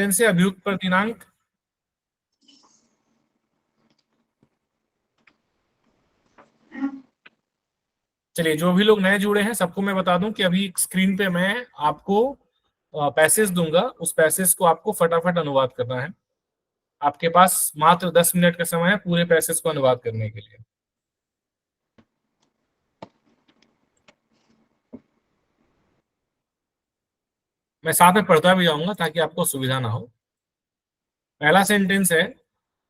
Sentence है अभियुक्त पर दिनांक। चलिए, जो भी लोग नए जुड़े हैं सबको मैं बता दूं कि अभी स्क्रीन पे मैं आपको पैसेज दूंगा, उस पैसेज को आपको फटाफट अनुवाद करना है। आपके पास मात्र 10 मिनट का समय है पूरे पैसेज को अनुवाद करने के लिए। मैं साथ में पढ़ता भी जाऊंगा ताकि आपको सुविधा ना हो। पहला सेंटेंस है,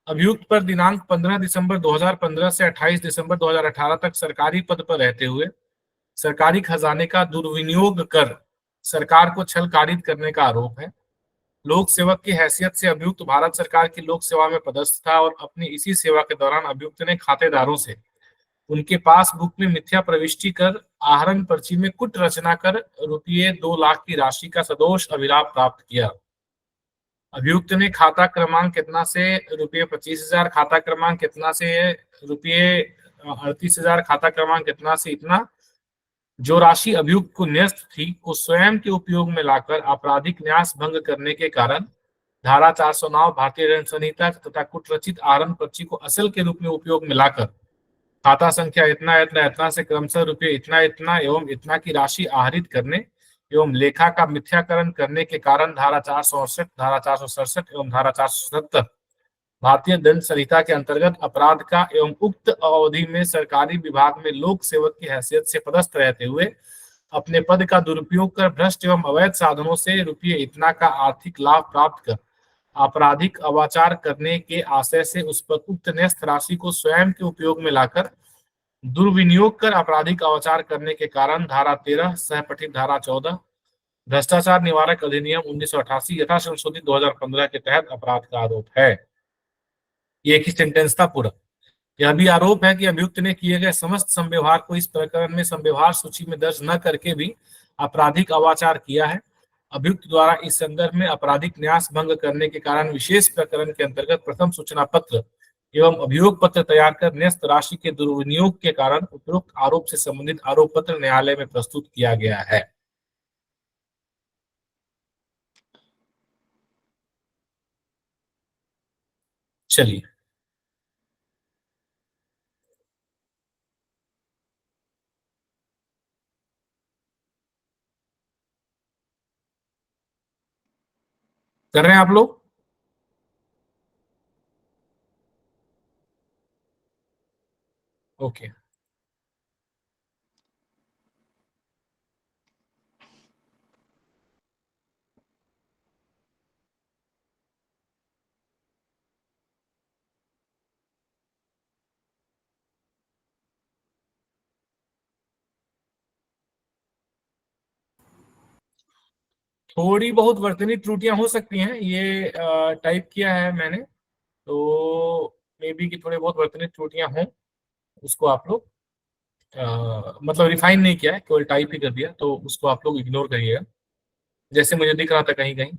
अभियुक्त पर दिनांक 15 दिसंबर 2015 से 28 दिसंबर 2018 तक सरकारी पद पर रहते हुए सरकारी खजाने का दुर्विनियोग कर सरकार को छल कारित करने का आरोप है। लोक सेवक की हैसियत से अभियुक्त भारत सरकार की लोक सेवा में पदस्थ था और अपनी इसी सेवा के दौरान अभियुक्त ने खातेदारों से उनके पासबुक में मिथ्या प्रविष्टि कर आहरण पर्ची में कुट रचना कर रुपये 2 लाख की राशि का सदोष अभिलाभ प्राप्त किया। अभियुक्त ने खाता क्रमांक कितना से रुपये 25,000, खाता क्रमांक कितना से रुपये 38,000, खाता क्रमांक कितना से इतना, जो राशि अभियुक्त को न्यस्त थी को स्वयं के उपयोग में लाकर आपराधिक न्यास भंग करने के कारण धारा 409 भारतीय दंड संहिता तथा कुटरचित आहरण पर्ची को असल के रूप में उपयोग में लाकर खाता संख्या इतना इतना इतना से क्रमशः रुपये इतना इतना एवं इतना की राशि आहरित करने एवं लेखा का मिथ्याकरण करने के कारण धारा 468, धारा 467 एवं धारा 477 भारतीय दंड संहिता के अंतर्गत अपराध का एवं उक्त अवधि में सरकारी विभाग में लोक सेवक की हैसियत से पदस्थ रहते हुए अपने पद का दुरुपयोग कर भ्रष्ट एवं अवैध साधनों से रुपये इतना का आर्थिक लाभ प्राप्त कर आपराधिक अवाचार करने के आशय से उस पर उक्त न्यस्त राशि को स्वयं के उपयोग में लाकर दुर्विनियोग कर आपराधिक अवाचार करने के कारण धारा 13 सहपठित धारा 14 भ्रष्टाचार निवारक अधिनियम 1988 यथा संशोधित 2015 के तहत अपराध का आरोप है। ये एक ही सेंटेंस था पूरा। यह भी आरोप है कि अभियुक्त ने किए गए समस्त संव्यवहार को इस प्रकरण में संव्यवहार सूची में दर्ज न करके भी आपराधिक अवाचार किया है। अभियुक्त द्वारा इस संदर्भ में आपराधिक न्यास भंग करने के कारण विशेष प्रकरण के अंतर्गत प्रथम सूचना पत्र एवं अभियोग पत्र तैयार कर न्यस्त राशि के दुर्विनियोग के कारण उपरोक्त आरोप से संबंधित आरोप पत्र न्यायालय में प्रस्तुत किया गया है। चलिए, कर रहे हैं आप लोग? ओके। थोड़ी बहुत वर्तनी त्रुटियां हो सकती हैं, ये टाइप किया है मैंने, तो मे बी कि थोड़ी बहुत वर्तनी त्रुटियां हों। उसको आप लोग मतलब रिफाइन नहीं किया है, केवल टाइप ही कर दिया, तो उसको आप लोग इग्नोर करिएगा। जैसे मुझे दिख रहा था कहीं कहीं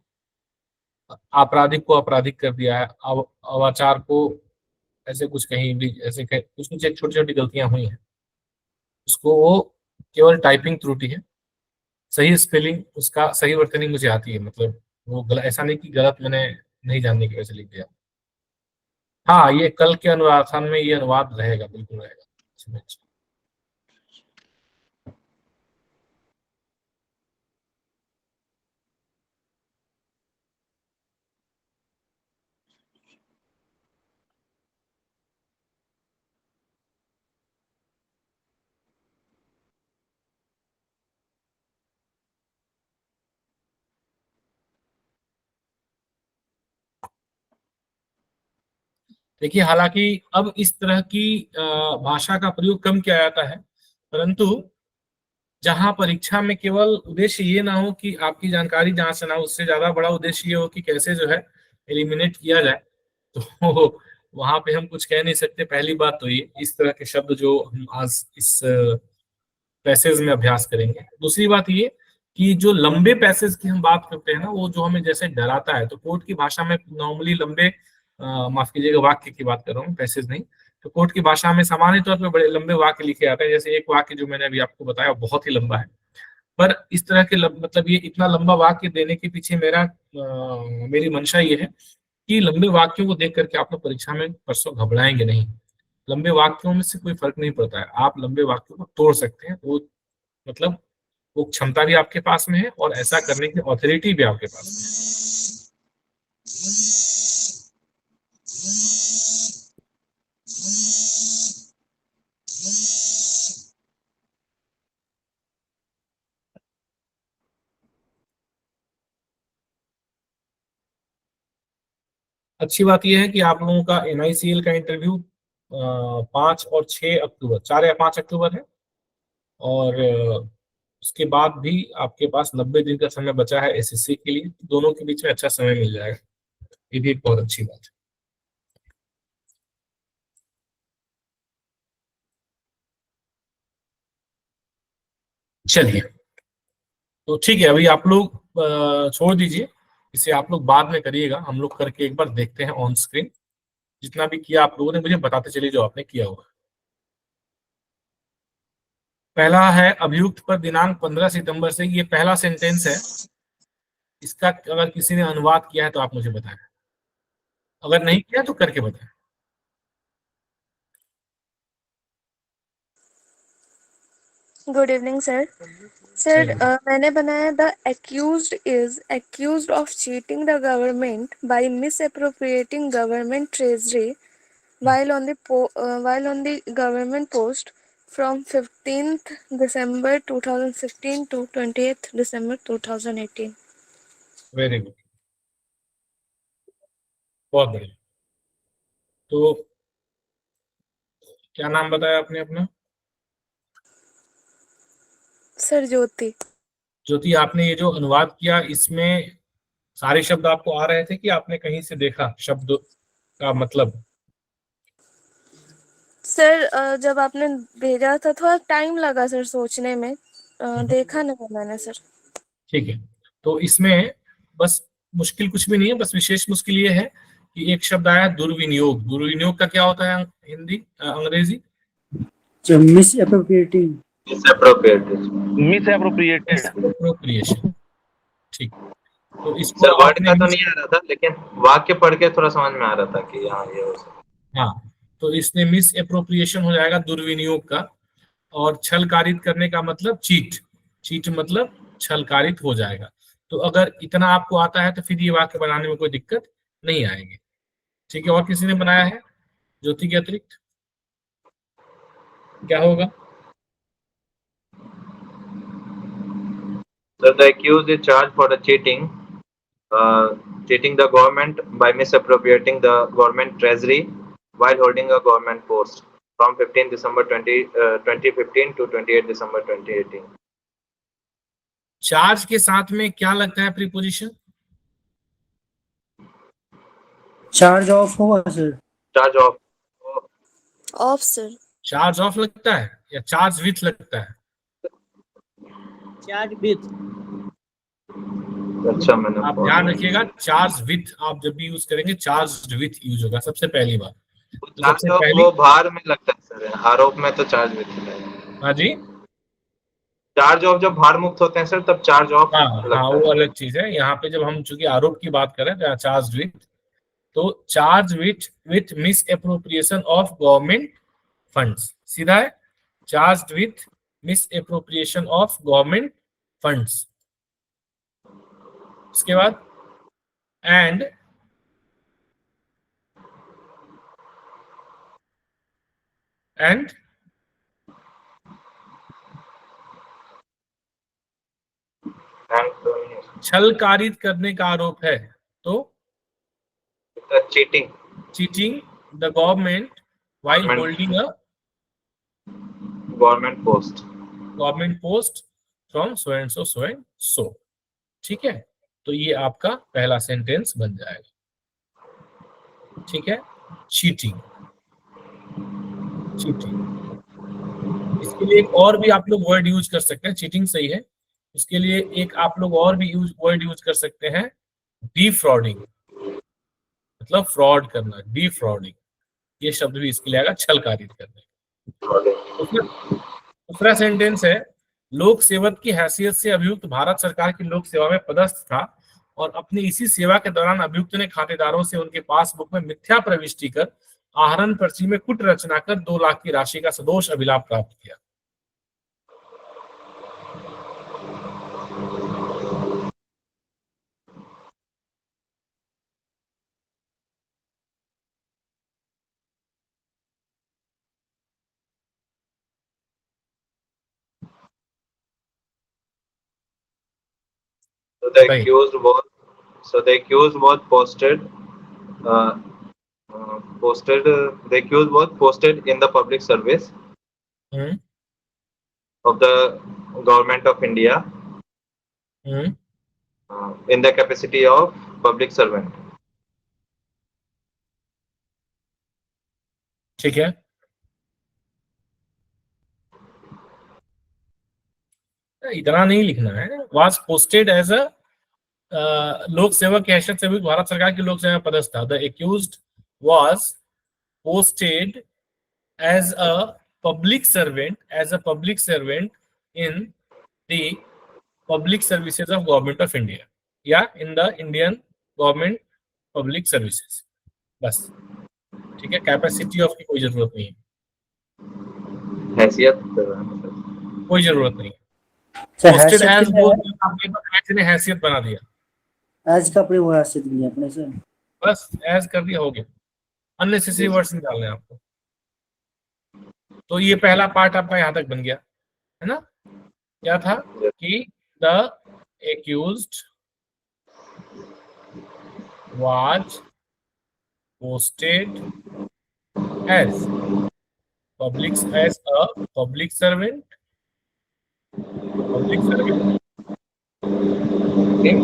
आपराधिक को आपराधिक कर दिया है, अवाचार को ऐसे कुछ कहीं भी ऐसे कुछ कुछ एक छोटी छोटी गलतियां हुई हैं, उसको वो केवल टाइपिंग त्रुटि है। सही स्पेलिंग उसका सही वर्तनी मुझे आती है, मतलब वो ऐसा नहीं कि गलत मैंने नहीं जानने की वजह से लिख दिया। हाँ, ये कल के अनुवाद में ये अनुवाद रहेगा, बिल्कुल रहेगा इसमें। देखिए, हालांकि अब इस तरह की भाषा का प्रयोग कम किया जाता है, परंतु जहां परीक्षा में केवल उद्देश्य ये ना हो कि आपकी जानकारी जांचना, उससे ज्यादा बड़ा उद्देश्य ये हो कि कैसे जो है एलिमिनेट किया जाए, तो वहां पे हम कुछ कह नहीं सकते। पहली बात तो ये इस तरह के शब्द जो हम आज इस पैसेज में अभ्यास करेंगे। दूसरी बात ये कि जो लंबे पैसेज की हम बात करते हैं ना, वो जो हमें जैसे डराता है, तो कोर्ट की भाषा में नॉर्मली लंबे माफ कीजिएगा वाक्य की बात कर रहा हूँ, पैसेज नहीं। तो कोर्ट की भाषा में सामान्य तौर पर बड़े लंबे वाक्य लिखे जाते हैं। जैसे एक वाक्य जो मैंने अभी आपको बताया बहुत ही लंबा है, पर इस तरह के मतलब ये इतना लंबा वाक्य देने के पीछे मेरी मंशा ये है कि लंबे वाक्यों को देख करके आप लोग परीक्षा में परसों घबराएंगे नहीं। लंबे वाक्यों में से कोई फर्क नहीं पड़ता है, आप लंबे वाक्यों को तोड़ सकते हैं, वो मतलब वो क्षमता भी आपके पास में है और ऐसा करने की ऑथोरिटी भी आपके पास में है। अच्छी बात यह है कि आप लोगों का NICL का इंटरव्यू 5 और 6 अक्टूबर, 4 या 5 अक्टूबर है, और उसके बाद भी आपके पास 90 दिन का समय बचा है SSC के लिए। दोनों के बीच में अच्छा समय मिल जाएगा, ये भी एक बहुत अच्छी बात है। चलिए, तो ठीक है, अभी आप लोग छोड़ दीजिए, इसे आप लोग बाद में करिएगा, हम लोग करके एक बार देखते हैं ऑन स्क्रीन। जितना भी किया आप लोगों ने मुझे बताते चलिए जो आपने किया हुआ। पहला है अभियुक्त पर दिनांक 15 सितंबर से, ये पहला सेंटेंस है। इसका अगर किसी ने अनुवाद किया है तो आप मुझे बताएं, अगर नहीं किया तो करके बताएं। Good evening sir. सर मैंने बनाया the accused of cheating the government by misappropriating government treasury while on the government post from 15th December 2015 to 20th December 2018. Very good, बहुत बढ़िया। तो क्या नाम बताया आपने अपना? सर ज्योति। ज्योति, आपने ये जो अनुवाद किया इसमें सारे शब्द आपको आ रहे थे कि आपने कहीं से देखा शब्द का मतलब? सर जब आपने भेजा था थोड़ा टाइम लगा सर सोचने में, देखा नहीं मैंने सर। ठीक है, तो इसमें बस मुश्किल कुछ भी नहीं है, बस विशेष मुश्किल ये है कि एक शब्द आया दुर्विनियोग। दुर्विनियोग का क्या होता है हिंदी अंग्रेजी? मिसअप्रोप्रिएटिंग। मिसअप्रोप्रिएशन। ठीक, तो इसको सर वर्ड आपने का तो नहीं आ रहा था, लेकिन वाक्य पढ़ के थोड़ा समझ में आ रहा था कि हाँ ये हो सकता। हाँ, तो इसने मिस एप्रोप्रिएशन हो जाएगा दुर्विनियोग का, और छलकारित करने का मतलब चीट। चीट मतलब छलकारित हो जाएगा। तो अगर इतना आपको आता है तो फिर ये वाक्य बनाने में कोई दिक्कत नहीं आएगी। ठीक है, और किसी ने बनाया है ज्योति के अतिरिक्त? क्या होगा? So the accused is charged for the cheating the government by misappropriating the government treasury while holding a government post from 15 December 2015 to 28 December 2018. Charge के साथ में क्या लगता है प्रीपोजिशन? चार्ज ऑफ होगा sir. Charge of of sir. Charge of लगता है या चार्ज विथ लगता है? Charge with. अच्छा, मैंने आप ध्यान रखिएगा, चार्ज विथ आप जब भी यूज करेंगे चार्ज विथ यूज होगा सबसे पहली बार। तो सबसे पहली वो भार में लगता है सर, आरोप में तो चार्ज विथ है। हाँ जी, चार्ज ऑफ जब भार मुक्त होते हैं सर तब चार्ज ऑफ हाँ लगता हाँ, है। वो अलग चीज है। यहाँ पे जब हम चूंकि आरोप की बात करें तो चार्ज विथ, तो charge with miss appropriation of government funds, सीधा है charge with miss appropriation of government funds. इसके बाद एंड छलकारित करने का आरोप है तो cheating the government while holding a government post from so and so. ठीक है, तो ये आपका पहला सेंटेंस बन जाएगा। ठीक है, चीटिंग। इसके लिए एक और भी आप लोग वर्ड यूज कर सकते हैं, चीटिंग सही है, उसके लिए एक आप लोग और भी वर्ड यूज कर सकते हैं, डिफ्रॉडिंग, मतलब फ्रॉड करना, डिफ्रॉडिंग, ये शब्द भी इसके लिए आएगा, छलकारित करने। दूसरा सेंटेंस है लोक सेवक की हैसियत से अभियुक्त भारत सरकार की लोक सेवा में पदस्थ था और अपनी इसी सेवा के दौरान अभियुक्त ने खातेदारों से उनके पासबुक में मिथ्या प्रविष्टि कर आहरण पर्ची में कुट रचना कर 2 लाख की राशि का सदोष अभिलाभ प्राप्त किया। So the Right. accused was posted. The accused was posted in the public service hmm of the government of India hmm in the capacity of public servant. ठीक है, इतना नहीं लिखना है। वाज पोस्टेड एज अ लोक सेवक की हैसियत से भी भारत सरकार की लोक सेवा में पदस्थ था। The accused was posted as a public servant in the public services of government of India या in the Indian government public services. बस ठीक है, कैपेसिटी ऑफ की कोई जरूरत नहीं है, हैसियत कोई जरूरत नहीं। सर पोस्टेड हैसियत एज कितना बोल है? दिया आपने तो एज ने हैसियत बना दिया, आज का प्रयोग हैसियत की अपने सर। बस एज कर दिया, हो गया। अननेसेसरी वर्ड्स निकालने हैं आपको। तो ये पहला पार्ट आपका यहाँ तक बन गया है ना। क्या था कि the accused was posted as a public servant in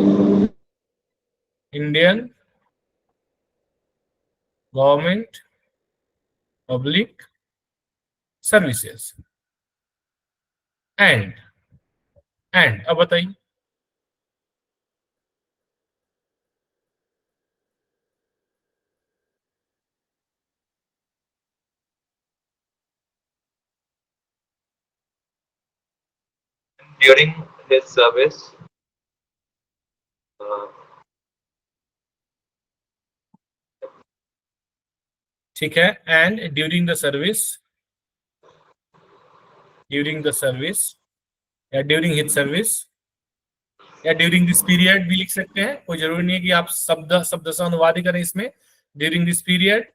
Indian government public services and अब बताइए। during his service. ठीक है, एंड ड्यूरिंग द सर्विस या ड्यूरिंग हिज सर्विस या ड्यूरिंग दिस पीरियड भी लिख सकते हैं, कोई जरूरी नहीं है कि आप शब्द से अनुवाद ही करें। इसमें ड्यूरिंग दिस पीरियड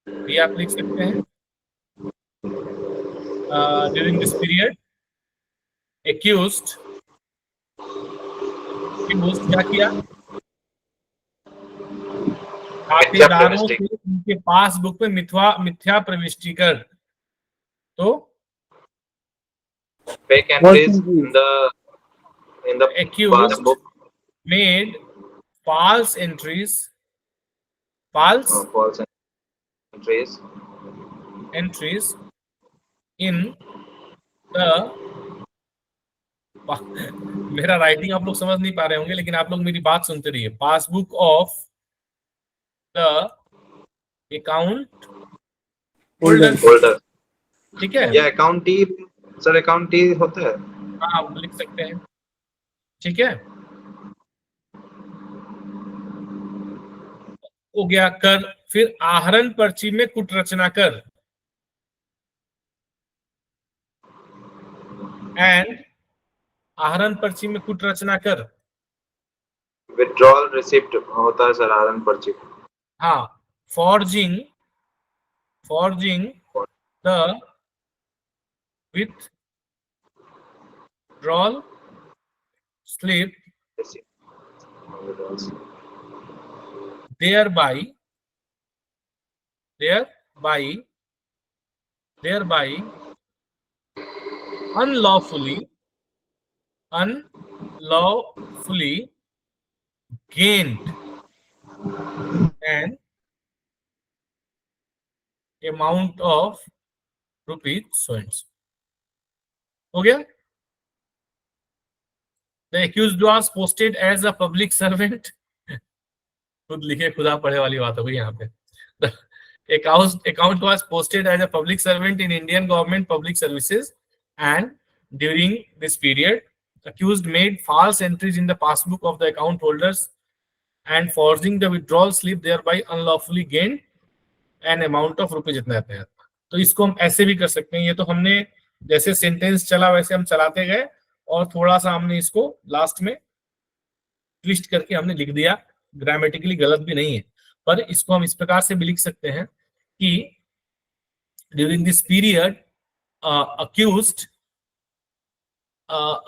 भी आप लिख सकते हैं। ड्यूरिंग दिस पीरियड एक्यूज्ड क्या किया, खातेदारों से उनके पासबुक में मिथ्या प्रविष्टि कर, तो fake entries in the accused passbook. made false entries False entries in the मेरा राइटिंग आप लोग समझ नहीं पा रहे होंगे, लेकिन आप लोग मेरी बात सुनते रहिए। Passbook of the account holder, ठीक है। या अकाउंटी सर, अकाउंटी होता है, हाँ आप लिख सकते हैं, ठीक है। हो गया कर, फिर आहरण पर्ची में कुट रचना कर एंड आहरण पर्ची में कुट रचना कर। विड्रॉल रिसिप्ट होता है सर आहरण पर्ची। हाँ, forging the withdrawal slip thereby unlawfully gained an amount of rupees so and so। हो गया। The accused was posted as a public servant खुद लिखे खुदा पढ़े वाली बात हो गई यहाँ पे। The account was posted as a public servant in Indian government public services and during this period, accused made false entries in the passbook of the account holders and forging the withdrawal slip, thereby unlawfully gained an amount of रुपये जितना रहता है। तो इसको हम ऐसे भी कर सकते हैं, ये तो हमने जैसे सेंटेंस चला वैसे हम चलाते गए और थोड़ा सा हमने इसको लास्ट में ट्विस्ट करके हमने लिख दिया, ग्रामेटिकली गलत भी नहीं है, पर इसको हम इस प्रकार से भी लिख सकते हैं कि during this period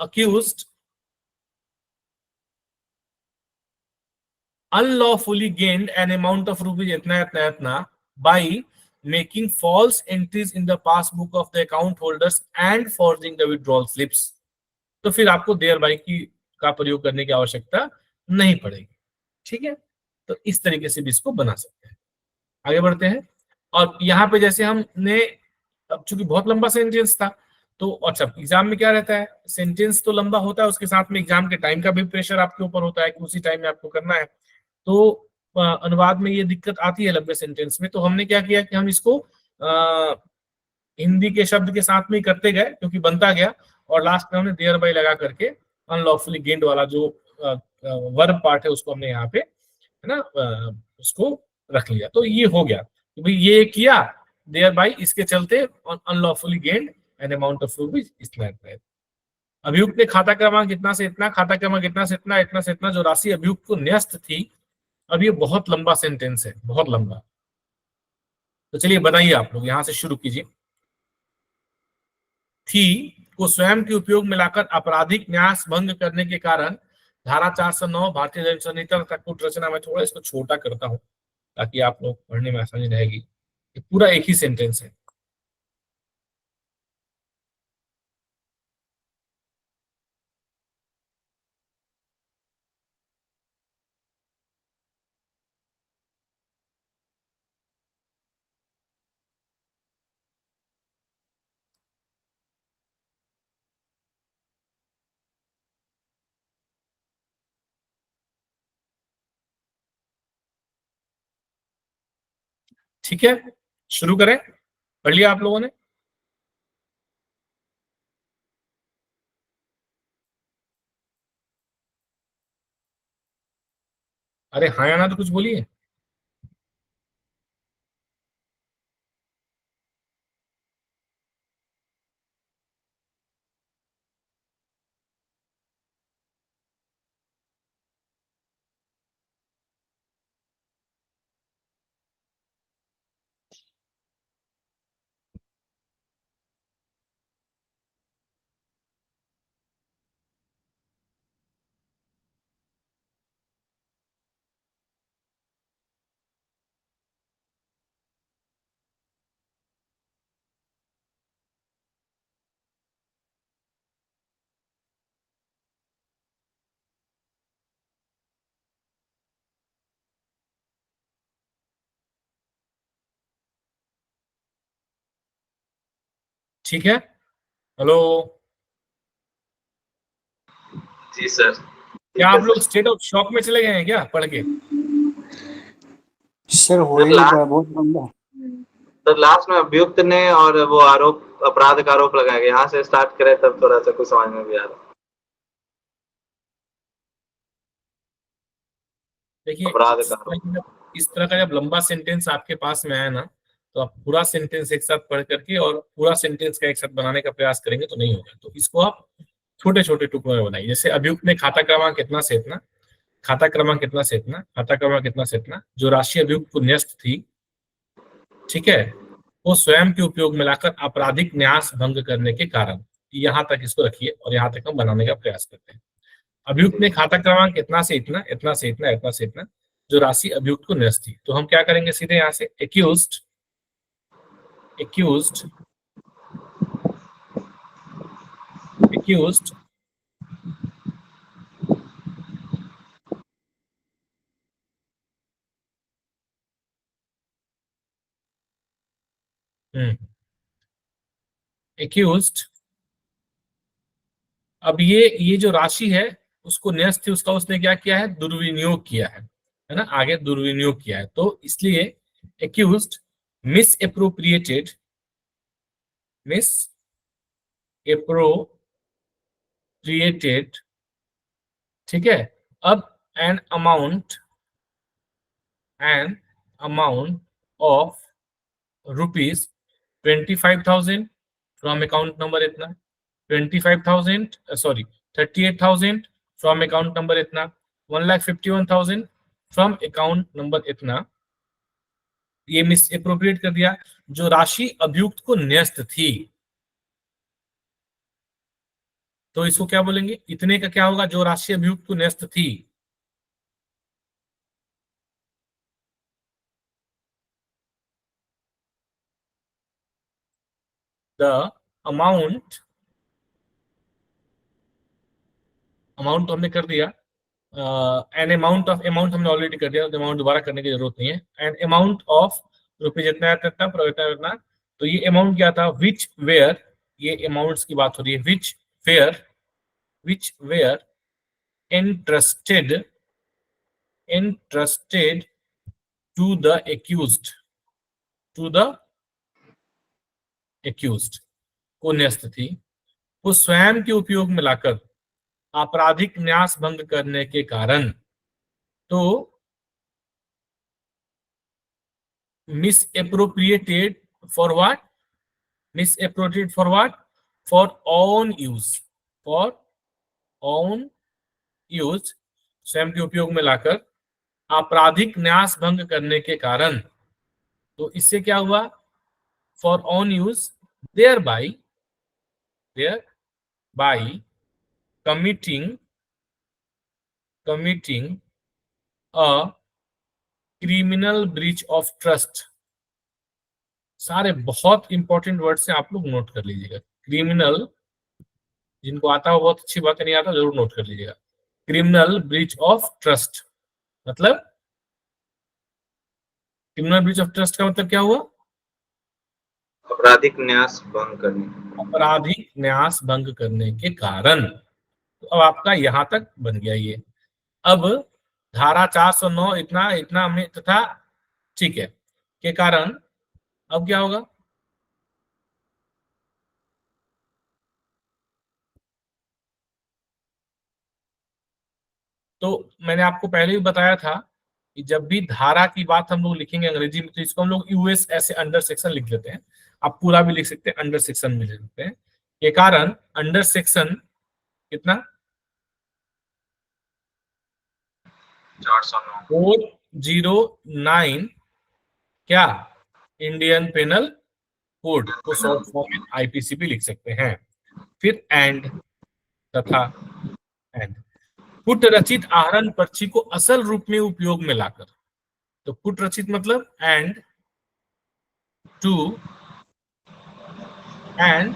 accused unlawfully gained an amount of rupees इतना by making false entries in the passbook of the account holders and forging the withdrawal slips। तो फिर आपको thereby की का प्रयोग करने की आवश्यकता नहीं पड़ेगी। ठीक है, तो इस तरीके से भी इसको बना सकते हैं। आगे बढ़ते हैं, और यहाँ पे जैसे हमने, अब चूंकि बहुत लंबा सेंटेंस था तो अच्छा, एग्जाम में क्या रहता है, सेंटेंस तो लंबा होता है, उसके साथ में एग्जाम के टाइम का भी प्रेशर आपके ऊपर होता है कि उसी टाइम में आपको करना है। तो अनुवाद में ये दिक्कत आती है लंबे सेंटेंस में, तो हमने क्या किया कि हम इसको हिंदी के शब्द के साथ में ही करते गए क्योंकि बनता गया, और लास्ट में हमने देयर बाय लगा करके अनलॉफुली गेन्ड वाला जो वर्ब पार्ट है उसको हमने यहाँ पे, है ना, उसको रख लिया। तो ये हो गया तो भाई ये किया देयर बाय, इसके चलते unlawfully gained an amount of rupees इतना है। अभियुक्त ने खाता क्रमांक इतना से इतना, खाता क्रमांक इतना से इतना, इतना से इतना जो राशि अभियुक्त को न्यस्त थी। अब ये बहुत लंबा सेंटेंस है, बहुत लंबा, तो चलिए बनाइए आप लोग, यहां से शुरू कीजिए। थी को स्वयं के उपयोग में लाकर आपराधिक न्यास भंग करने के कारण धारा 409 भारतीय दंड संहिता तक कुट रचना में, थोड़ा इसको छोटा करता हूं ताकि आप लोग पढ़ने में आसानी रहेगी। ये पूरा एक ही सेंटेंस है। ठीक है, शुरू करें। पढ़ लिया आप लोगों ने? अरे हाँ या ना तो कुछ बोलिए। ठीक है, हेलो जी सर। क्या आप लोग स्टेट ऑफ शॉक में चले गए हैं क्या पढ़ के? सर हो ही नहीं पाया, बहुत लंबा। तो लास्ट में अभियुक्त ने और वो आरोप, अपराध का आरोप लगाया, यहाँ से स्टार्ट करें तब थोड़ा सा कुछ समझ में भी आ रहा। देखिए अपराध इस तरह का जब लंबा सेंटेंस आपके पास में आया ना, तो आप पूरा सेंटेंस एक साथ पढ़ करके और पूरा सेंटेंस का एक साथ बनाने का प्रयास करेंगे तो नहीं होगा। तो इसको आप छोटे छोटे टुकड़ों में बनाइए। जैसे अभियुक्त ने खाता क्रमांक इतना से इतना, खाता क्रमांक इतना से इतना, खाता क्रमांक इतना से इतना जो राशि अभियुक्त को न्यस्त थी, ठीक है, वो स्वयं के उपयोग में लाकर आपराधिक न्यास भंग करने के कारण, यहाँ तक इसको रखिए और यहाँ तक हम बनाने का प्रयास करते हैं। अभियुक्त ने खाता क्रमांक इतना से इतना, इतना से इतना, इतना से इतना जो राशि अभियुक्त को न्यस्त थी। तो हम क्या करेंगे, सीधे यहाँ से एक्यूज्ड, एक्यूज्ड, एक्यूज्ड एक्यूज्ड। अब ये जो राशि है उसको न्यस्त थी, उसका उसने क्या किया है, दुर्विनियोग किया है ना, आगे दुर्विनियोग किया है। तो इसलिए accused miss appropriated, miss appropriated created, ठीक है। अब an amount of rupees 25,000 from account number इतना, 25,000 सॉरी 38,000 फ्रॉम अकाउंट नंबर इतना, 1,51,000 फ्रॉम अकाउंट नंबर इतना, ये मिस अप्रोप्रिएट कर दिया। जो राशि अभियुक्त को न्यस्त थी, तो इसको क्या बोलेंगे, इतने का क्या होगा, जो राशि अभियुक्त को न्यस्त थी। द अमाउंट तो हमने कर दिया, एन अमाउंट हमने ऑलरेडी कर दिया, अमाउंट दोबारा करने की जरूरत नहीं है। एन अमाउंट ऑफ रुपये जितना है इतना, प्रविता इतना। तो ये अमाउंट क्या था, विच वेयर, ये अमाउंट्स की बात हो रही है, विच where entrusted to the accused को न्यस्त थी, वो स्वयं के उपयोग में लाकर आपराधिक न्यास भंग करने के कारण, तो misappropriated for what, for on use, स्वयं के उपयोग में लाकर आपराधिक न्यास भंग करने के कारण, तो इससे क्या हुआ, for on use, thereby committing a criminal breach of trust। सारे बहुत इंपॉर्टेंट वर्ड से आप लोग नोट कर लीजिएगा। क्रिमिनल, जिनको आता हो बहुत अच्छी बात है, नहीं आता जरूर नोट कर लीजिएगा। क्रिमिनल ब्रीच ऑफ ट्रस्ट मतलब, क्रिमिनल ब्रीच ऑफ ट्रस्ट का मतलब क्या हुआ, आपराधिक न्यास भंग करने के कारण। तो अब आपका यहां तक बन गया ये। अब धारा 409 इतना इतना हमें तथा, ठीक है, के कारण अब क्या होगा, तो मैंने आपको पहले भी बताया था कि जब भी धारा की बात हम लोग लिखेंगे अंग्रेजी में, तो इसको हम लोग यूएस ऐसे अंडर सेक्शन लिख देते हैं। आप पूरा भी लिख सकते हैं, अंडर सेक्शन में लिख सकते हैं। के कारण अंडर सेक्शन कितना, 409 क्या, इंडियन पेनल कोड को शॉर्ट फॉर्म में आईपीसी भी लिख सकते हैं। फिर एंड तथा एंड, पुट रचित आहरण पर्ची को असल रूप में उपयोग में लाकर, तो पुट रचित मतलब एंड टू एंड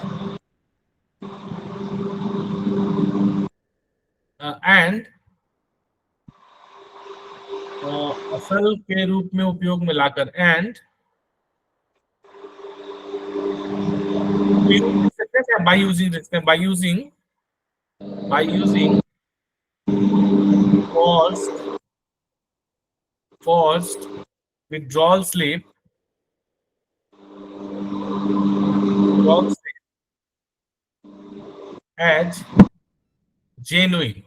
असल के रूप में उपयोग में लाकर, and by using forced withdrawal slip as genuine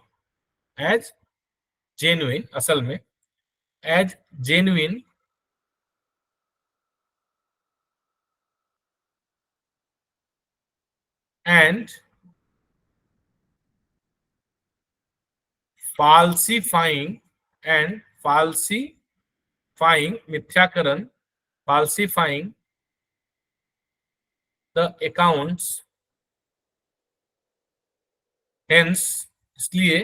असल में as genuine and falsifying मिथ्याकरण, falsifying the accounts, hence इसलिए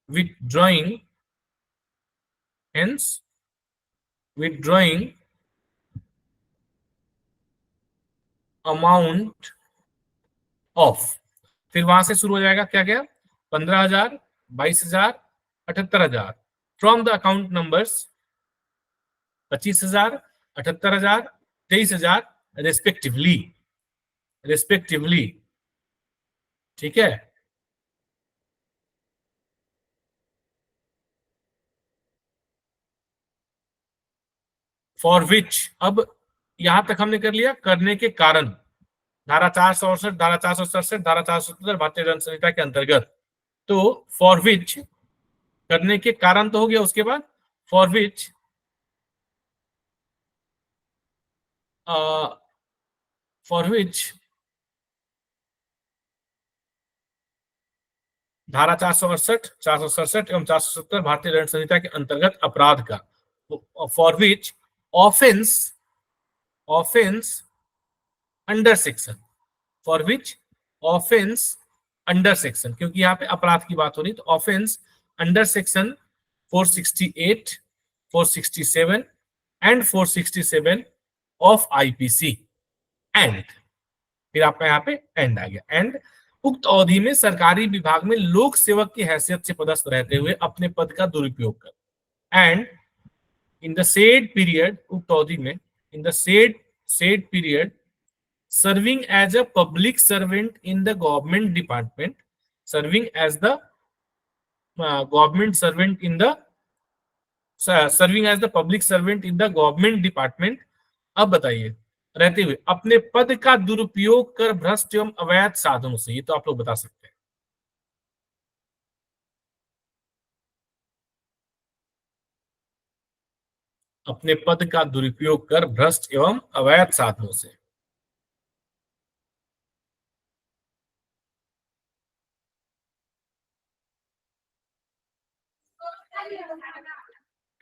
withdrawing अमाउंट ऑफ, फिर वहां से शुरू हो जाएगा क्या क्या, 15,000, 22,000, 78,000 from the account numbers, 25,000, 78,000, 23,000 respectively, ठीक है। फॉर विच, अब यहां तक हमने कर लिया करने के कारण, धारा 468, धारा 467, धारा 477 भारतीय दंड संहिता के अंतर्गत। तो फॉर विच करने के कारण तो हो गया, उसके बाद फॉर विच धारा 468, 467 एवं 470 भारतीय दंड संहिता के अंतर्गत अपराध का, for which offence under section, for which offence under section, क्योंकि यहाँ पे अपराध की बात हो रही, तो offence under section 468, 467 and 467 of IPC and, फिर आपका यहाँ पे एंड आ गया, एंड उक्त अवधि में सरकारी विभाग में लोक सेवक की हैसियत से पदस्थ रहते हुए अपने पद का दुरुपयोग कर, and in the said period, उक्त अवधि में, in the said period serving as a public servant in the government department, serving as the government servant in the serving as the public servant in the government department। अब बताइए, रहते हुए अपने पद का दुरुपयोग कर भ्रष्ट एवं अवैध साधनों से, ये तो आप लोग बता सकते हैं। अपने पद का दुरुपयोग कर भ्रष्ट एवं अवैध साधनों से,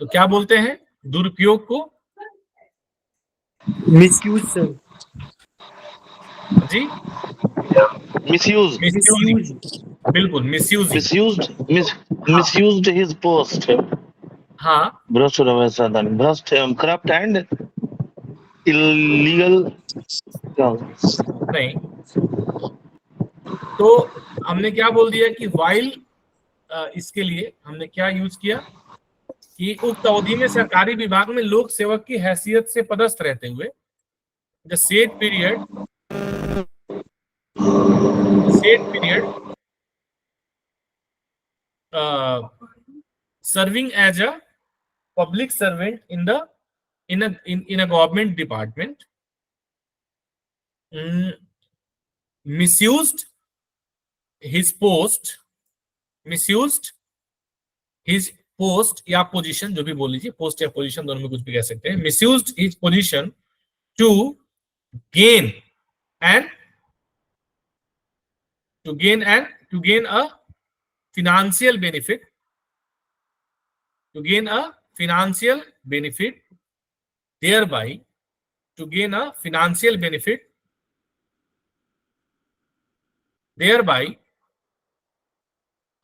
तो क्या बोलते हैं दुरुपयोग को? Misuse sir. जी, मिसयूज, बिल्कुल मिसयूज, मिसयूज्ड हिज पोस्ट। हाँ, भ्रष्ट और अवैध साधन, भ्रष्ट एवं करप्ट एंड इलीगल नहीं, तो हमने क्या बोल दिया कि वाइल, इसके लिए हमने क्या यूज किया कि उक्त अवधि में सरकारी विभाग में लोक सेवक की हैसियत से पदस्थ रहते हुए, the said period serving as a public servant in a government department, misused his post या पोजीशन, जो भी बोल लीजिए, पोस्ट या पोजीशन दोनों में कुछ भी कह सकते हैं, misused his position to gain a financial benefit, thereby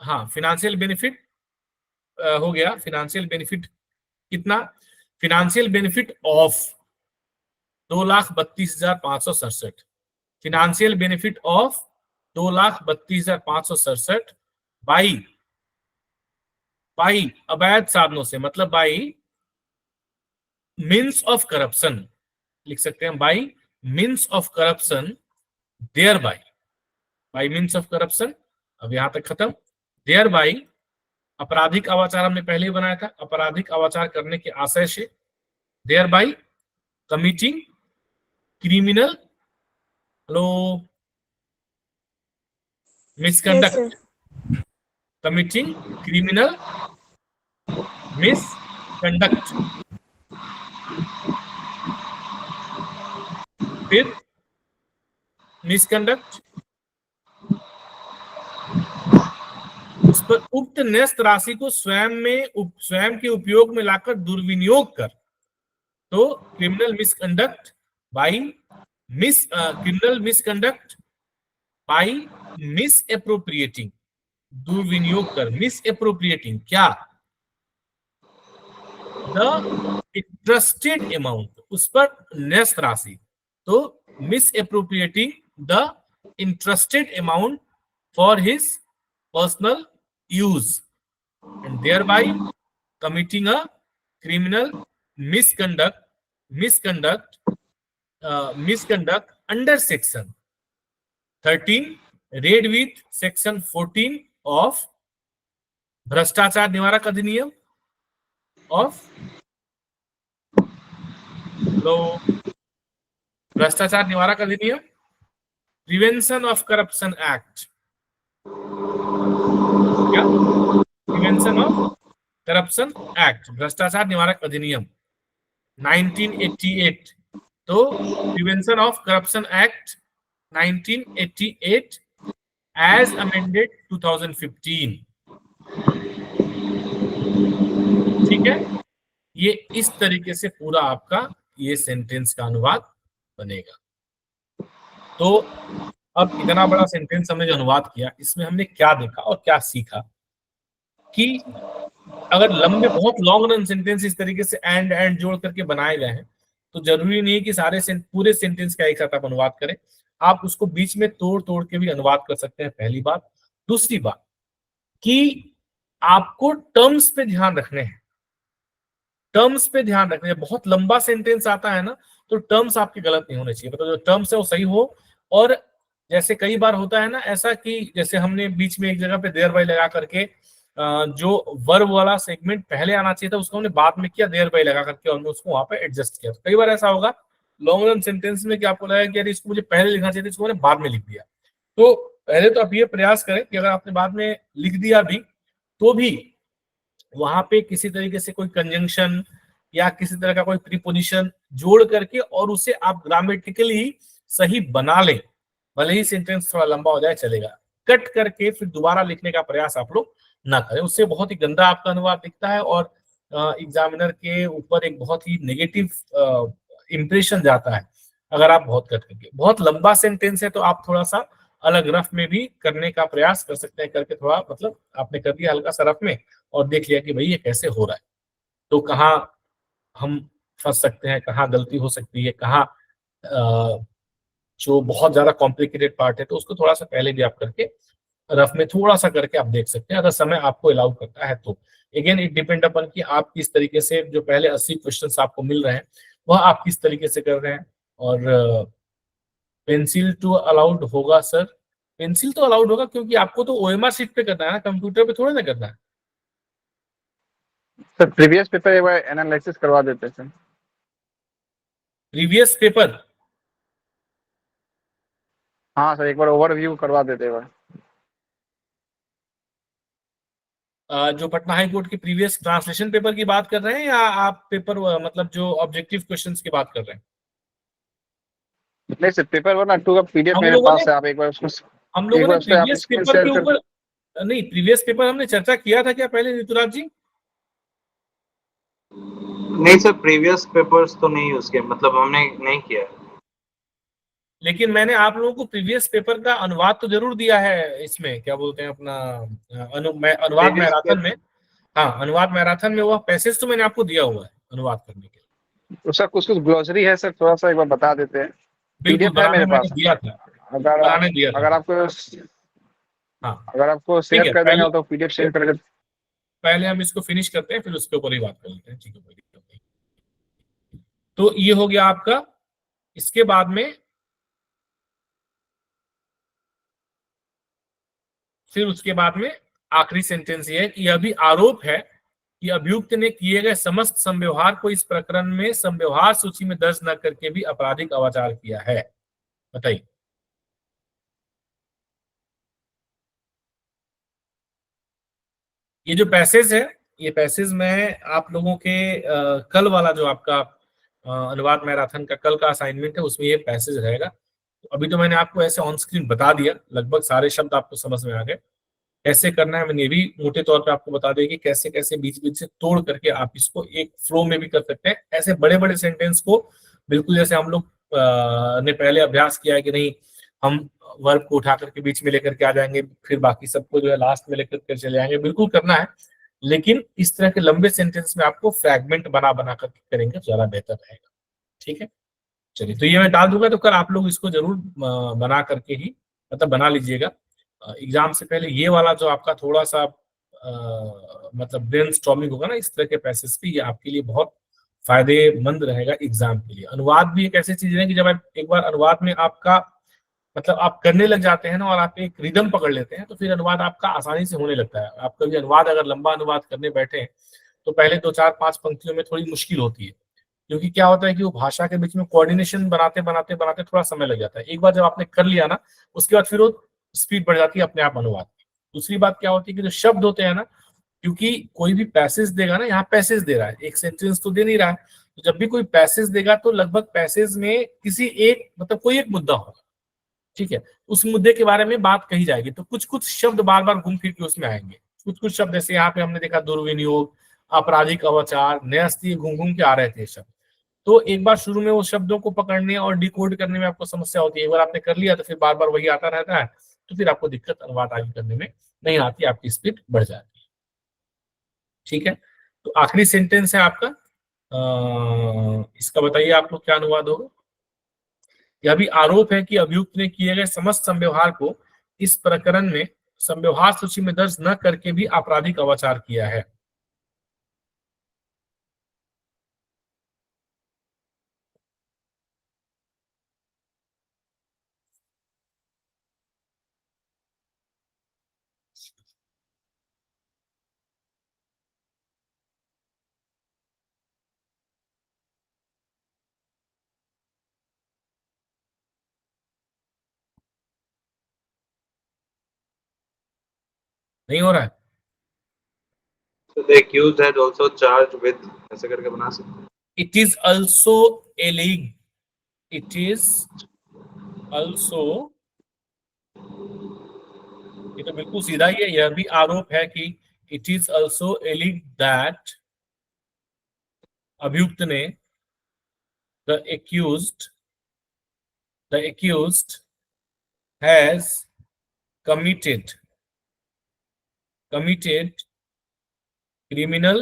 हाँ, financial benefit हो गया, financial benefit कितना? financial benefit of 2,32,567, financial benefit of 2,32,567 by अवैध साधनों से, मतलब बाई मीन्स ऑफ करप्शन, लिख सकते हैं by means of corruption, thereby means of corruption. अब यहां तक खत्म। देयर बाई आपराधिक अवाचार हमने पहले ही बनाया था, आपराधिक अवाचार करने के आशय से, thereby committing criminal misconduct, committing criminal misconduct, फिर मिसकंडक्ट, उस पर उक्त न्यस्त राशि को स्वयं के उपयोग में लाकर दुर्विनियोग कर, तो criminal misconduct by criminal misconduct by misappropriating, दुर्विनियोग कर, मिस एप्रोप्रिएटिंग क्या? द इंटरेस्टेड अमाउंट, उस पर न्यस्त राशि, तो misappropriating the interested amount for his personal use and thereby committing a criminal misconduct under section 13 read with section 14 of भ्रष्टाचार निवारक अधिनियम of भ्रष्टाचार निवारक अधिनियम प्रिवेंशन ऑफ करप्शन एक्ट, क्या? प्रिवेंशन ऑफ करप्शन एक्ट, भ्रष्टाचार निवारक अधिनियम 1988। तो prevention of corruption act 1988 as amended 2015। ठीक है, ये इस तरीके से पूरा आपका ये सेंटेंस का अनुवाद बनेगा। तो अब इतना बड़ा सेंटेंस हमने जो अनुवाद किया, इसमें हमने क्या देखा और क्या सीखा कि अगर लंबे बहुत लॉन्ग रन सेंटेंस इस तरीके से एंड जोड़ करके बनाए गए हैं, तो जरूरी नहीं कि सारे पूरे सेंटेंस का एक साथ आप अनुवाद करें, आप उसको बीच में तोड़ तोड़ के भी अनुवाद कर सकते हैं, पहली बात। दूसरी बात कि आपको टर्म्स पे ध्यान रखने हैं, टर्म्स पे ध्यान रखने हैं। बहुत लंबा सेंटेंस आता है ना, तो टर्म्स आपके गलत नहीं होने चाहिए, मतलब जो टर्म्स है वो सही हो। और जैसे कई बार होता है ना ऐसा कि जैसे हमने बीच में एक जगह पे देयर बाय लगा करके जो वर्ब वाला सेगमेंट पहले आना चाहिए था उसको हमने बाद में किया देयर बाय लगा करके, और उसको वहां पे एडजस्ट किया। कई बार ऐसा होगा लॉन्ग रन सेंटेंस में कि आपको लगा कि यार इसको मुझे पहले लिखना चाहिए था, इसको मैंने बाद में लिख दिया। तो पहले तो आप ये प्रयास करें कि अगर आपने बाद में लिख दिया भी, तो भी वहां पे किसी तरीके से कोई कंजंक्शन या किसी तरह का कोई प्रीपोजिशन जोड़ करके और उसे आप ग्रामेटिकली सही बना लें, भले ही सेंटेंस थोड़ा लंबा हो जाए चलेगा। कट करके फिर दोबारा लिखने का प्रयास आप लोग ना करें, उससे बहुत ही गंदा आपका अनुवाद दिखता है और एग्जामिनर के ऊपर एक बहुत ही नेगेटिव इंप्रेशन जाता है अगर आप बहुत कट करके। बहुत लंबा सेंटेंस है तो आप थोड़ा सा अलग रफ में भी करने का प्रयास कर सकते हैं, करके थोड़ा मतलब आपने कर दिया हल्का सा रफ में और देख लिया कि भाई ये कैसे हो रहा है, तो कहाँ हम फंस सकते हैं, कहाँ गलती हो सकती है, कहाँ जो बहुत ज्यादा कॉम्प्लिकेटेड पार्ट है, तो उसको थोड़ा सा पहले भी आप करके रफ में थोड़ा सा करके आप देख सकते हैं, अगर समय आपको अलाउ करता है तो। अगेन इट डिपेंड अपन कि आप किस तरीके से जो पहले 80 क्वेश्चंस आपको मिल रहे हैं वह आप किस तरीके से कर रहे हैं। और पेंसिल टू अलाउड होगा सर? पेंसिल तो अलाउड होगा क्योंकि आपको तो ओएमआर शीट पे करना है ना, कंप्यूटर पे थोड़ा ना करना है। सर प्रीवियस पेपर एक बार एनालिसिस करवा देते सर। Previous paper? हाँ सर, एक बार ओवरव्यू करवा देते एक बार। जो पटना हाई कोर्ट की प्रीवियस ट्रांसलेशन पेपर की बात कर रहे हैं या आप पेपर मतलब जो ऑब्जेक्टिव क्वेश्चंस की बात कर रहे हैं? नहीं सर, पेपर 1 और 2 का पीडीएफ हम मेरे लोगों पास ने है, आप एक बार उसको हम लोगों एक ने बार उस पे आप प्रीवियस स्क्रीन पेपर शेयर के कर। ऊपर नहीं, प्रीवियस पेपर हमने चर्चा किया था क्या पहले ऋतुराज जी? नहीं सर, प्रीवियस पेपर्स तो नहीं यूज किए, मतलब हमने नहीं किया। लेकिन मैंने आप लोगों को प्रीवियस पेपर का अनुवाद तो जरूर दिया है, इसमें क्या बोलते हैं अपना अनुवाद Previous मैराथन में। हाँ, अनुवाद मैराथन में वह पैसेज तो मैंने आपको दिया हुआ है अनुवाद करने के लिए। उसका कुछ कुछ ग्लोसरी है सर, थोड़ा सा एक बार बता देते हैं। बिल्कुल, पीडीएफ है बनाने मेरे मैंने पास। दिया था, अगर बनाने दिया था। अगर आपको हाँ अगर आपको ठीक शेयर है, कर पहले देंगे तो पीडीएफ शेयर करके। पहले हम इसको फिनिश करते हैं फिर उसके ऊपर ही बात कर लेते हैं, ठीक है, कोई दिक्कत नहीं। तो ये हो गया आपका। इसके बाद में फिर उसके बाद में आखिरी सेंटेंस ये है कि यह भी आरोप है कि अभियुक्त ने किए गए समस्त संव्यवहार को इस प्रकरण में संव्यवहार सूची में दर्ज न करके भी आपराधिक अवाचार किया है। बताइए। ये जो पैसेज है, ये पैसेज में आप लोगों के कल वाला जो आपका अनुवाद मैराथन का कल का असाइनमेंट है उसमें ये पैसेज रहेगा। अभी तो मैंने आपको ऐसे ऑन स्क्रीन बता दिया, लगभग सारे शब्द आपको समझ में आ गए। कैसे करना है मैंने ये भी मोटे तौर पे आपको बता दें कि कैसे कैसे बीच बीच से तोड़ करके आप इसको एक फ्लो में भी कर सकते हैं। ऐसे बड़े बड़े सेंटेंस को बिल्कुल जैसे हम लोग ने पहले अभ्यास किया है कि नहीं, हम वर्ब को उठा करके बीच में लेकर के आ जाएंगे, फिर बाकी सबको जो है लास्ट में लेकर के चले जाएंगे, बिल्कुल करना है। लेकिन इस तरह के लंबे सेंटेंस में आपको फ्रैगमेंट बना बना करके करेंगे तो ज्यादा बेहतर रहेगा। ठीक है, चलिए, तो ये मैं डाल दूंगा, तो कल आप लोग इसको जरूर बना करके ही मतलब बना लीजिएगा एग्जाम से पहले। ये वाला जो आपका थोड़ा सा मतलब ब्रेनस्टॉर्मिंग होगा ना इस तरह के पैसेज पे, ये आपके लिए बहुत फायदेमंद रहेगा एग्जाम के लिए। अनुवाद भी एक ऐसी चीज है कि जब आप एक बार अनुवाद में आपका मतलब आप करने लग जाते हैं ना और आप एक रिदम पकड़ लेते हैं तो फिर अनुवाद आपका आसानी से होने लगता है। आप कभी अनुवाद अगर लंबा अनुवाद करने बैठे हैं तो पहले 2 4 5 पंक्तियों में थोड़ी मुश्किल होती है, क्योंकि क्या होता है कि वो भाषा के बीच में कोऑर्डिनेशन बनाते बनाते बनाते थोड़ा समय लग जाता है। एक बार जब आपने कर लिया ना, उसके बाद फिर वो स्पीड बढ़ जाती है अपने आप अनुवाद की। दूसरी बात क्या होती है कि जो शब्द होते हैं ना, क्योंकि कोई भी पैसेज देगा ना, यहाँ पैसेज दे रहा है, एक सेंटेंस तो दे नहीं रहा है, तो जब भी कोई पैसेज देगा तो लगभग पैसेज में किसी एक मतलब कोई एक मुद्दा होगा, ठीक है, उस मुद्दे के बारे में बात कही जाएगी, तो कुछ कुछ शब्द बार बार घूम फिर के उसमें आएंगे। कुछ कुछ शब्द जैसे यहाँ पे हमने देखा दुर्विनियोग, आपराधिक अवाचार, न्यस्ती, घूम घूम के आ रहे थे शब्द। तो एक बार शुरू में वो शब्दों को पकड़ने और डिकोड करने में आपको समस्या होती है। एक बार आपने कर लिया तो फिर बार बार वही आता रहता है, तो फिर आपको दिक्कत अनुवाद आगे करने में नहीं आती, आपकी स्पीड बढ़ जाती है। ठीक है, तो आखिरी सेंटेंस है आपका, इसका बताइए आप लोग क्या अनुवाद होगा। यह भी आरोप है कि अभियुक्त ने किए गए समस्त संव्यवहार को इस प्रकरण में संव्यवहार सूची में दर्ज न करके भी आपराधिक अवाचार किया है। नहीं हो रहा है? So the accused has also charged with, ऐसे करके बना सकते हैं। It is also alleged. It is also, ये तो बिल्कुल सीधा ही है, यह भी आरोप है कि इट इज ऑल्सो एलिग्ड दैट अभियुक्त ने the accused has committed criminal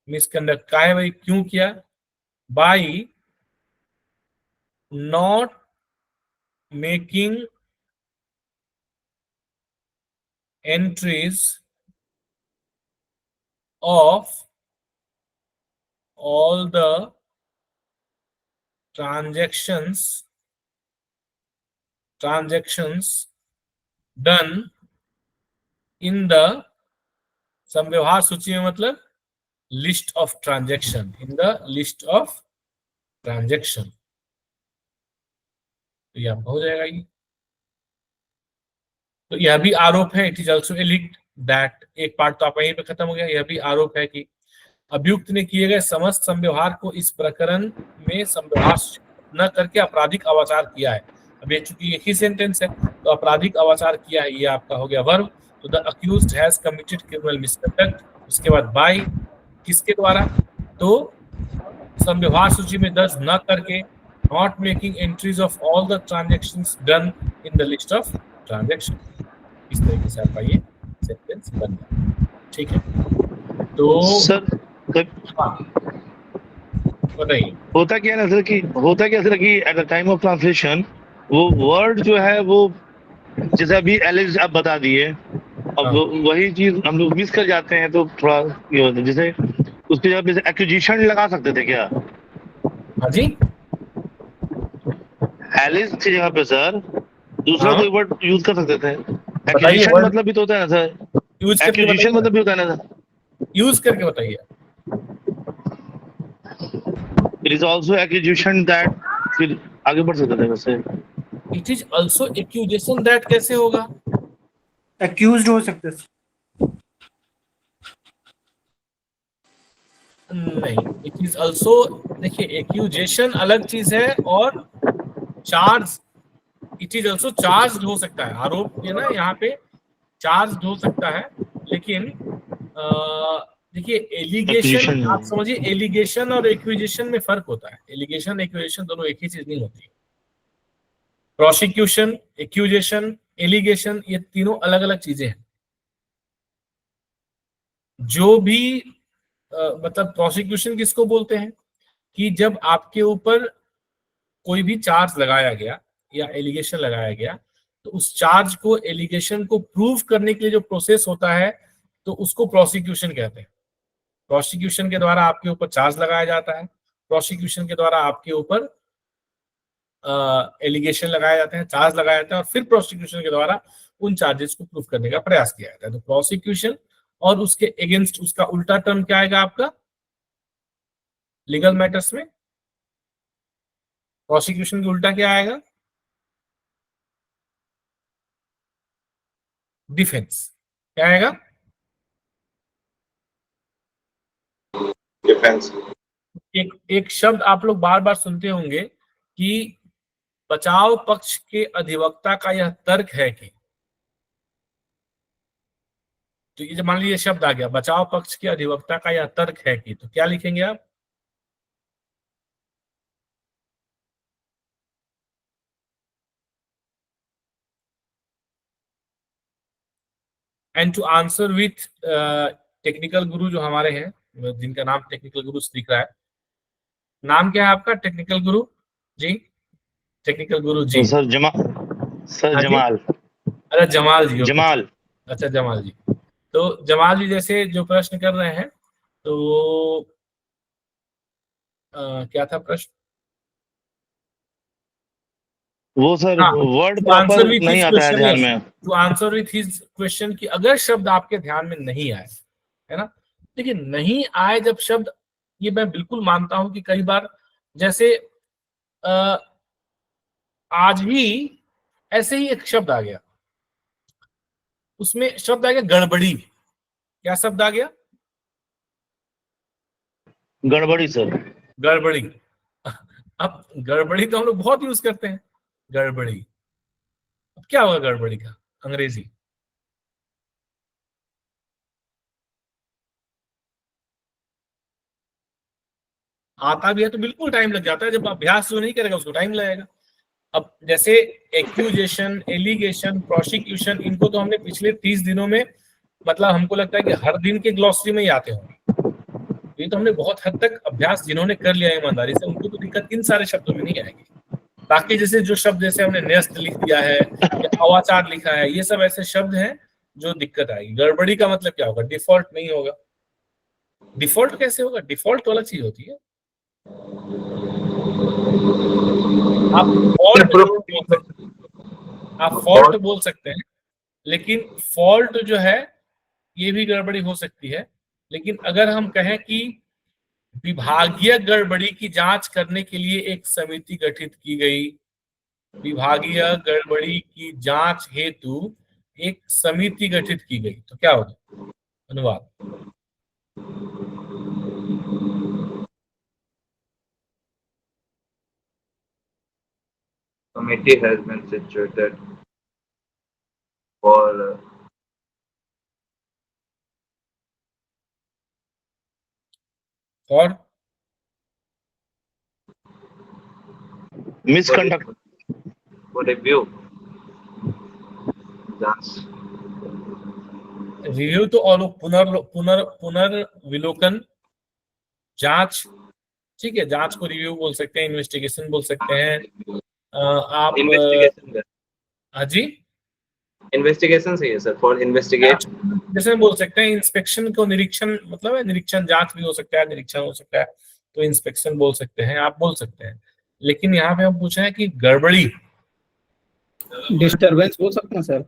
misconduct का है भाई, क्यों किया? by not making entries of all the transactions done in the संव्यवहार सूची में, मतलब list of transaction, in the list of transaction. तो यह हो जाएगा ये। तो यह भी आरोप है, इट इज ऑल्सो एलिग्ड दैट, एक पार्ट तो आपका यहीं पे खत्म हो गया। यह भी आरोप है कि अभियुक्त ने किए गए समस्त संव्यवहार को इस प्रकरण में संव्यवहार न करके आपराधिक अवाचार किया है। अब ये चूंकि एक ही सेंटेंस है, तो आपराधिक अवाचार किया है, ये आपका हो गया वर्ब। तो the accused has committed criminal misconduct, उसके बाद बाय, किसके द्वारा? तो संव्यवहार सूची में दर्ज न करके, not making entries of all the transactions done in the list of transaction. इस तरीके से आपका ये सेंटेंस बन गया। ठीक है, तो सर बताइए। होता क्या है सर कि at the time of translation वो वर्ड जो है वो जैसे अभी एलिज आप बता दिए, अब हाँ। वही चीज हम लोग मिस कर जाते हैं, तो थोड़ा ये होता है। जैसे उसके जगह जैसे एक्विजिशन लगा सकते थे क्या? हाँ जी, एलिज की जगह पे सर दूसरा हाँ। कोई वर्ड यूज कर सकते थे। बताइए, एक्विजिशन word- मतलब भी तो होता है ना सर, यूज करके एक्विजिशन मतलब भी होता है ना सर, यूज करके बताइए। It is also acquisition that, फिर आगे बढ़ सकते थे वैसे। It is also accusation that कैसे होगा? एक्यूज्ड हो सकते हैं। नहीं, इट इज ऑल्सो, देखिए एक्यूजेशन अलग चीज है और charge, it is also charge हो सकता है, आरोप है ना, यहाँ पे चार्ज हो सकता है, लेकिन देखिए एलिगेशन, Accusation। आप समझिए एलिगेशन और एक्यूजेशन में फर्क होता है। एलिगेशन एक्यूजेशन दोनों एक ही चीज नहीं होती। प्रोसिक्यूशन, एक्यूजेशन, एलिगेशन, ये तीनों अलग अलग चीजें हैं। जो भी मतलब प्रोसिक्यूशन किसको बोलते हैं कि जब आपके ऊपर कोई भी चार्ज लगाया गया या एलिगेशन लगाया गया, तो उस चार्ज को, एलिगेशन को प्रूव करने के लिए जो प्रोसेस होता है, तो उसको प्रोसिक्यूशन कहते हैं। प्रोसिक्यूशन के द्वारा आपके ऊपर चार्ज लगाया जाता है, प्रोसिक्यूशन के द्वारा आपके ऊपर एलिगेशन लगाया जाता है, चार्ज लगाया जाता है, और फिर प्रोसिक्यूशन के द्वारा उन चार्जेस को प्रूफ करने का प्रयास किया जाता है। तो प्रोसिक्यूशन और उसके अगेंस्ट उसका उल्टा टर्म क्या आएगा आपका लीगल मैटर्स में? प्रोसिक्यूशन के उल्टा क्या आएगा? डिफेंस। क्या आएगा? डिफेंस। एक शब्द आप लोग बार बार सुनते होंगे कि बचाव पक्ष के अधिवक्ता का यह तर्क है कि, तो ये मान लीजिए शब्द आ गया बचाव पक्ष के अधिवक्ता का यह तर्क है कि, तो क्या लिखेंगे आप? And to answer with technical guru जो हमारे हैं, जिनका नाम टेक्निकल गुरु दिख रहा है, नाम क्या है आपका टेक्निकल गुरु जी? टेक्निकल गुरु जी सर हाँ जी? जमाल। अरे जमाल जी, ओके। जमाल। अच्छा जमाल जी। तो जमाल जी जैसे जो प्रश्न कर रहे हैं, तो क्या था प्रश्न? वो सर हाँ, word to answer proper with नहीं his आता है question, ध्यान yes. में। To answer with his question कि अगर शब्द आपके ध्यान में नहीं आए, है ना, लेकिन नहीं आए जब शब्द, ये मैं बिल्कुल मानता हूं कि कई बार जैसे आज ही ऐसे ही एक शब्द आ गया, उसमें शब्द आ गया गड़बड़ी। क्या शब्द आ गया? गड़बड़ी सर। गड़बड़ी। अब गड़बड़ी तो हम लोग बहुत यूज करते हैं, गड़बड़ी। अब क्या होगा गड़बड़ी का अंग्रेजी? आता भी है तो बिल्कुल टाइम लग जाता है, जब अभ्यास जो नहीं करेगा उसको टाइम लगेगा। अब जैसे एक्यूजेशन, एलिगेशन, प्रोसिक्यूशन, इनको तो हमने पिछले 30 दिनों में, मतलब हमको लगता है कि हर दिन के ग्लॉसरी में ही आते होंगे। ये तो हमने बहुत हद तक अभ्यास जिन्होंने कर लिया है ईमानदारी से, उनको तो दिक्कत इन सारे शब्दों में नहीं आएगी। बाकी जैसे जो शब्द जैसे हमने न्यस्त लिख दिया है या अवाचार लिखा है, ये सब ऐसे शब्द हैं जो दिक्कत आएगी। गड़बड़ी का मतलब क्या होगा? डिफॉल्ट नहीं होगा। डिफॉल्ट कैसे होगा? डिफॉल्ट तो अलग चीज होती है। आप फॉल्ट बोल सकते हैं, लेकिन फॉल्ट जो है ये भी गड़बड़ी हो सकती है। लेकिन अगर हम कहें कि विभागीय गड़बड़ी की जांच करने के लिए एक समिति गठित की गई, विभागीय गड़बड़ी की जांच हेतु एक समिति गठित की गई, तो क्या होगा अनुवाद? Committee has been situated for और मिसकंडक्ट। for review. जांच। रिव्यू तो और पुनर्विलोकन, जांच, ठीक है, जांच को रिव्यू बोल सकते हैं, इन्वेस्टिगेशन बोल सकते हैं। आप इन्वेस्टिगेशन। हाँ जी, इन्वेस्टिगेशन सही है सर, फॉर इन्वेस्टिगेट। जैसे बोल सकते हैं इंस्पेक्शन को निरीक्षण, मतलब है निरीक्षण, जांच भी हो सकता है, निरीक्षण हो सकता है, तो इंस्पेक्शन बोल सकते हैं, आप बोल सकते हैं। लेकिन यहाँ पे हम पूछ रहे हैं कि गड़बड़ी, डिस्टरबेंस बोल सकते हैं सर।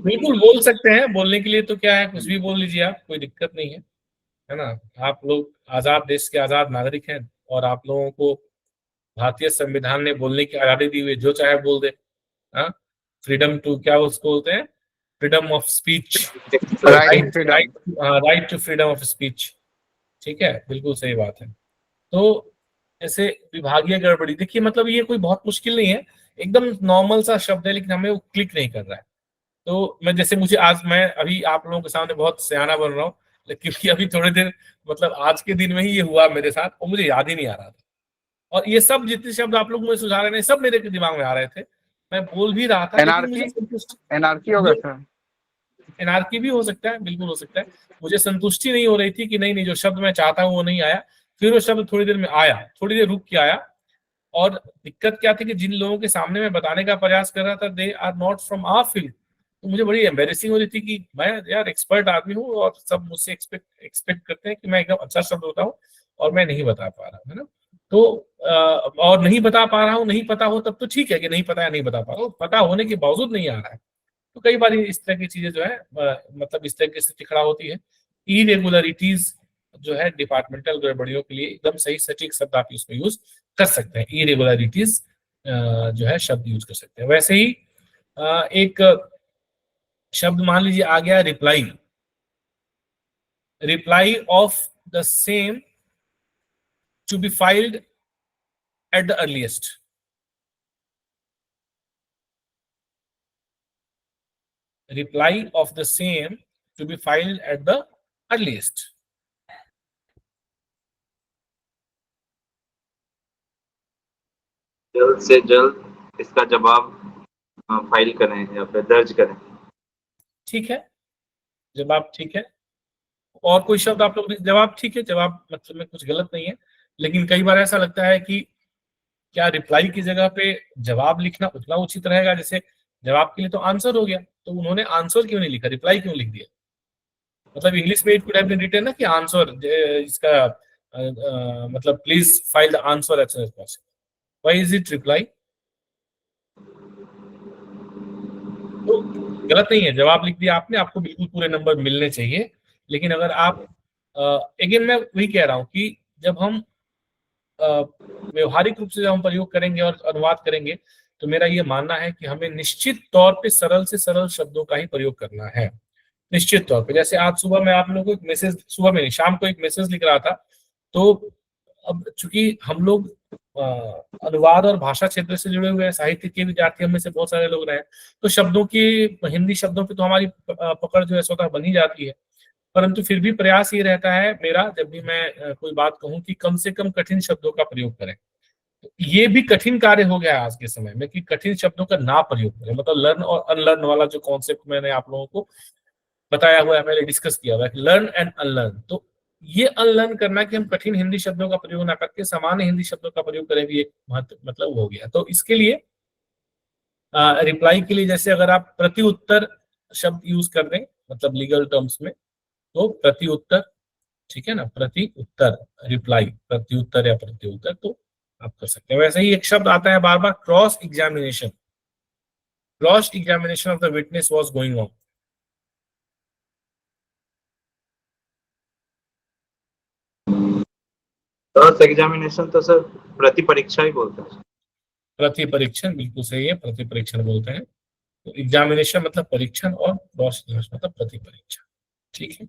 बिल्कुल बोल सकते हैं, बोलने के लिए तो क्या है, कुछ भी बोल लीजिए आप, कोई दिक्कत नहीं है ना। आप लोग आजाद देश के आजाद नागरिक हैं और आप लोगों को भारतीय संविधान ने बोलने की आजादी दी हुई, जो चाहे बोल दे। फ्रीडम टू, क्या उसको बोलते हैं, freedom of speech, right to freedom of speech, ठीक है, बिल्कुल सही बात है। तो जैसे विभागीय गड़बड़ी, देखिए मतलब ये कोई बहुत मुश्किल नहीं है, एकदम नॉर्मल सा शब्द है, लेकिन हमें वो क्लिक नहीं कर रहा है। तो मैं जैसे मैं अभी आप लोगों के सामने बहुत सयाना बन रहा हूँ, क्योंकि अभी थोड़ी देर, मतलब आज के दिन में ही ये हुआ मेरे साथ और मुझे याद ही नहीं आ रहा था। और ये सब जितने शब्द आप लोग मुझे सुझा रहे हैं, सब मेरे दिमाग में आ रहे थे, मैं बोल भी रहा था, लेकिन मुझे एनआरकी होगा सर। एनआरकी भी हो सकता है, बिल्कुल हो सकता है। मुझे संतुष्टि नहीं हो रही थी कि नहीं जो शब्द मैं चाहता हूँ वो नहीं आया। फिर वो शब्द थोड़ी देर में आया, थोड़ी देर रुक के आया। और दिक्कत क्या थी कि जिन लोगों के सामने मैं बताने का प्रयास कर रहा था, they are not from our field, तो मुझे बड़ी एम्बेरेसिंग हो रही थी कि मैं यार एक्सपर्ट आदमी हूँ और सब मुझसे एक्सपेक्ट करते हैं कि मैं एकदम अच्छा शब्द होता हूँ और मैं नहीं बता पा रहा, है ना। तो और नहीं बता पा रहा हूँ, नहीं पता हो तब तो ठीक है कि नहीं पता है, नहीं बता पा रहा हूँ, पता होने के बावजूद नहीं आ रहा है, तो कई बार इस तरह की चीजें जो है मतलब इस तरह की स्थिति खड़ा होती है। इरेगुलरिटीज जो है डिपार्टमेंटल गड़बड़ियों के लिए एकदम सही सटीक शब्द आप इसमें यूज कर सकते हैं, इरेगुलरिटीज जो है शब्द यूज कर सकते हैं। वैसे ही एक शब्द मान लीजिए आ गया reply, reply of the same to be filed at the earliest. Reply of the same to be filed at the earliest. जल्द से जल्द इसका जवाब फाइल करें या फिर दर्ज करें। ठीक है, जवाब ठीक है। और कोई शब्द आप लोग, जवाब ठीक है, जवाब मतलब में कुछ गलत नहीं है, लेकिन कई बार ऐसा लगता है कि क्या रिप्लाई की जगह पे जवाब लिखना उतना उचित रहेगा, जैसे जवाब के लिए तो आंसर हो गया, तो उन्होंने आंसर क्यों नहीं लिखा, रिप्लाई क्यों लिख दिया? मतलब इंग्लिश में it could have been written ना कि आंसर, इसका मतलब please file the answer as soon as possible, why is it reply? तो गलत नहीं है, जवाब लिख दिया आपने, आपको बिल्कुल पूरे नंबर मिलने चाहिए। लेकिन अगर आप अगेन मैं वही कह रहा हूं कि जब हम व्यवहारिक रूप से जब हम प्रयोग करेंगे और अनुवाद करेंगे, तो मेरा ये मानना है कि हमें निश्चित तौर पे सरल से सरल शब्दों का ही प्रयोग करना है, निश्चित तौर पे। जैसे आज सुबह मैं आप लोगों को एक मैसेज, सुबह में नहीं शाम को एक मैसेज लिख रहा था, तो अब चूंकि हम लोग अनुवाद और भाषा क्षेत्र से जुड़े हुए हैं, साहित्य के विद्यार्थी हम में से बहुत सारे लोग रहे हैं, तो शब्दों की, हिंदी शब्दों पे तो हमारी पकड़ जो है स्वतः बनी जाती है, परंतु फिर भी प्रयास ये रहता है मेरा, जब भी मैं कोई बात कहूं, कि कम से कम कठिन शब्दों का प्रयोग करें। तो ये भी कठिन कार्य हो गया है आज के समय में कि कठिन शब्दों का ना प्रयोग करें, मतलब लर्न और अनलर्न वाला जो कॉन्सेप्ट मैंने आप लोगों को बताया हुआ है, पहले डिस्कस किया हुआ है, लर्न एंड अनलर्न। तो ये अनलर्न करना कि हम कठिन हिंदी शब्दों का प्रयोग ना करके सामान्य हिंदी शब्दों का प्रयोग करें, भी एक महत्व मतलब हो गया। तो इसके लिए रिप्लाई के लिए जैसे अगर आप प्रति उत्तर शब्द यूज कर दें, मतलब लीगल टर्म्स में, तो प्रति उत्तर, ठीक है ना, प्रति उत्तर, रिप्लाई प्रति उत्तर या प्रति उत्तर, तो आप कर सकते हैं। वैसे ही एक शब्द आता है बार बार, cross examination, cross examination of the witness was going on. Cross examination तो सर प्रति परीक्षा ही बोलते हैं। प्रति परीक्षण बिल्कुल सही है, प्रति परीक्षण बोलते हैं। तो एग्जामिनेशन मतलब परीक्षण और क्रॉस एग्जामिनेशन मतलब प्रति परीक्षा, ठीक है।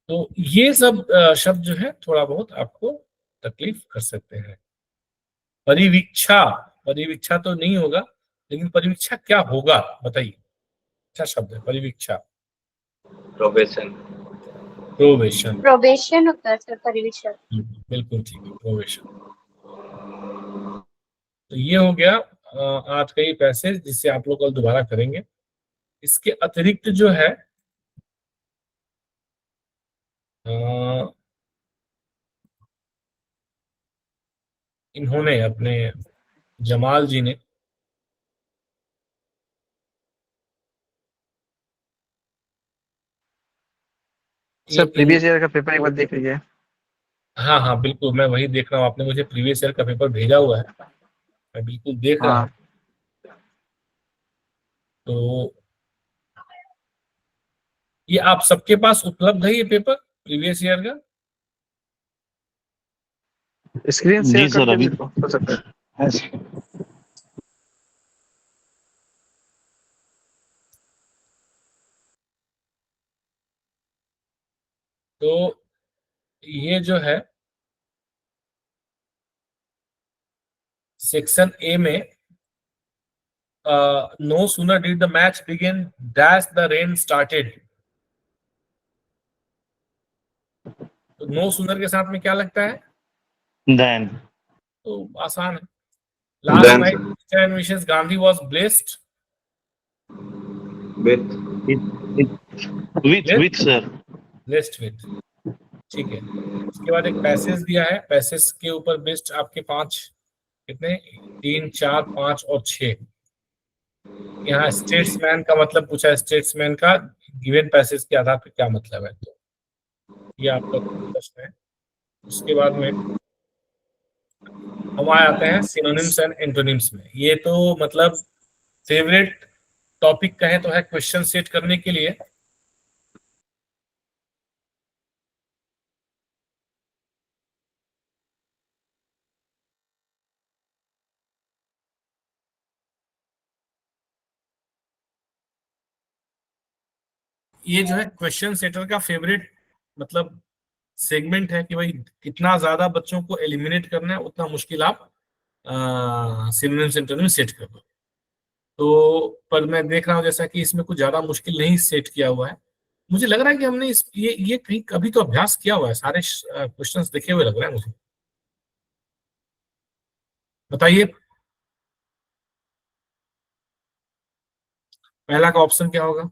तो ये सब शब्द जो है थोड़ा बहुत आपको तकलीफ कर सकते हैं। परिवीक्षा, परिवीक्षा तो नहीं होगा, लेकिन परिवीक्षा क्या होगा बताइए? अच्छा शब्द है परिवीक्षा। प्रोबेशन, प्रोबेशन, प्रोबेशन होता है सर परिवीक्षा। बिल्कुल ठीक है, प्रोबेशन। तो ये हो गया आज का ये पैसेज, जिससे आप लोग कल दोबारा करेंगे। इसके अतिरिक्त जो है इन्होंने अपने जमाल जी ने सर प्रीवियस ईयर का पेपर एक बार देख लीजिए। हाँ हाँ बिल्कुल, मैं वही देख रहा हूँ, आपने मुझे प्रीवियस ईयर का पेपर भेजा हुआ है, मैं बिल्कुल देख रहा हूँ। तो ये आप सबके पास उपलब्ध है ये पेपर प्रीवियस ईयर का? स्क्रीन जी शेयर सर, करके अभी भी हो सकता है। तो ये जो है सेक्शन ए में no sooner did the match begin dash the rain started. तो नो सूनर के साथ में क्या लगता है? देन तो आसान है। Last Then, night mister and Mrs Gandhi was blessed with with sir, blessed with, ठीक है। उसके बाद एक पैसेज दिया है, पैसेज के ऊपर बेस्ड आपके 5 कितने, 3 4 5 और 6। यहाँ स्टेट्समैन का मतलब पूछा है, स्टेट्समैन का गिवन पैसेज के आधार पर क्या मतलब है, तो ये आपका प्रश्न है। उसके बाद में हम आ जाते हैं सिनोनिम्स एंड एंटोनिम्स में। ये तो मतलब फेवरेट टॉपिक कहे तो है क्वेश्चन सेट करने के लिए। ये जो है क्वेश्चन सेटर का फेवरेट मतलब सेगमेंट है कि भाई कितना ज्यादा बच्चों को एलिमिनेट करना है उतना मुश्किल आप सिनोनिम्स एंटोनिम सेट कर दो। तो पर मैं देख रहा हूँ जैसा कि इसमें कुछ ज्यादा मुश्किल नहीं सेट किया हुआ है। मुझे लग रहा है कि हमने ये कहीं कभी तो अभ्यास किया हुआ है, सारे क्वेश्चंस देखे हुए लग रहा है मुझे। बताइए पहला का ऑप्शन क्या होगा?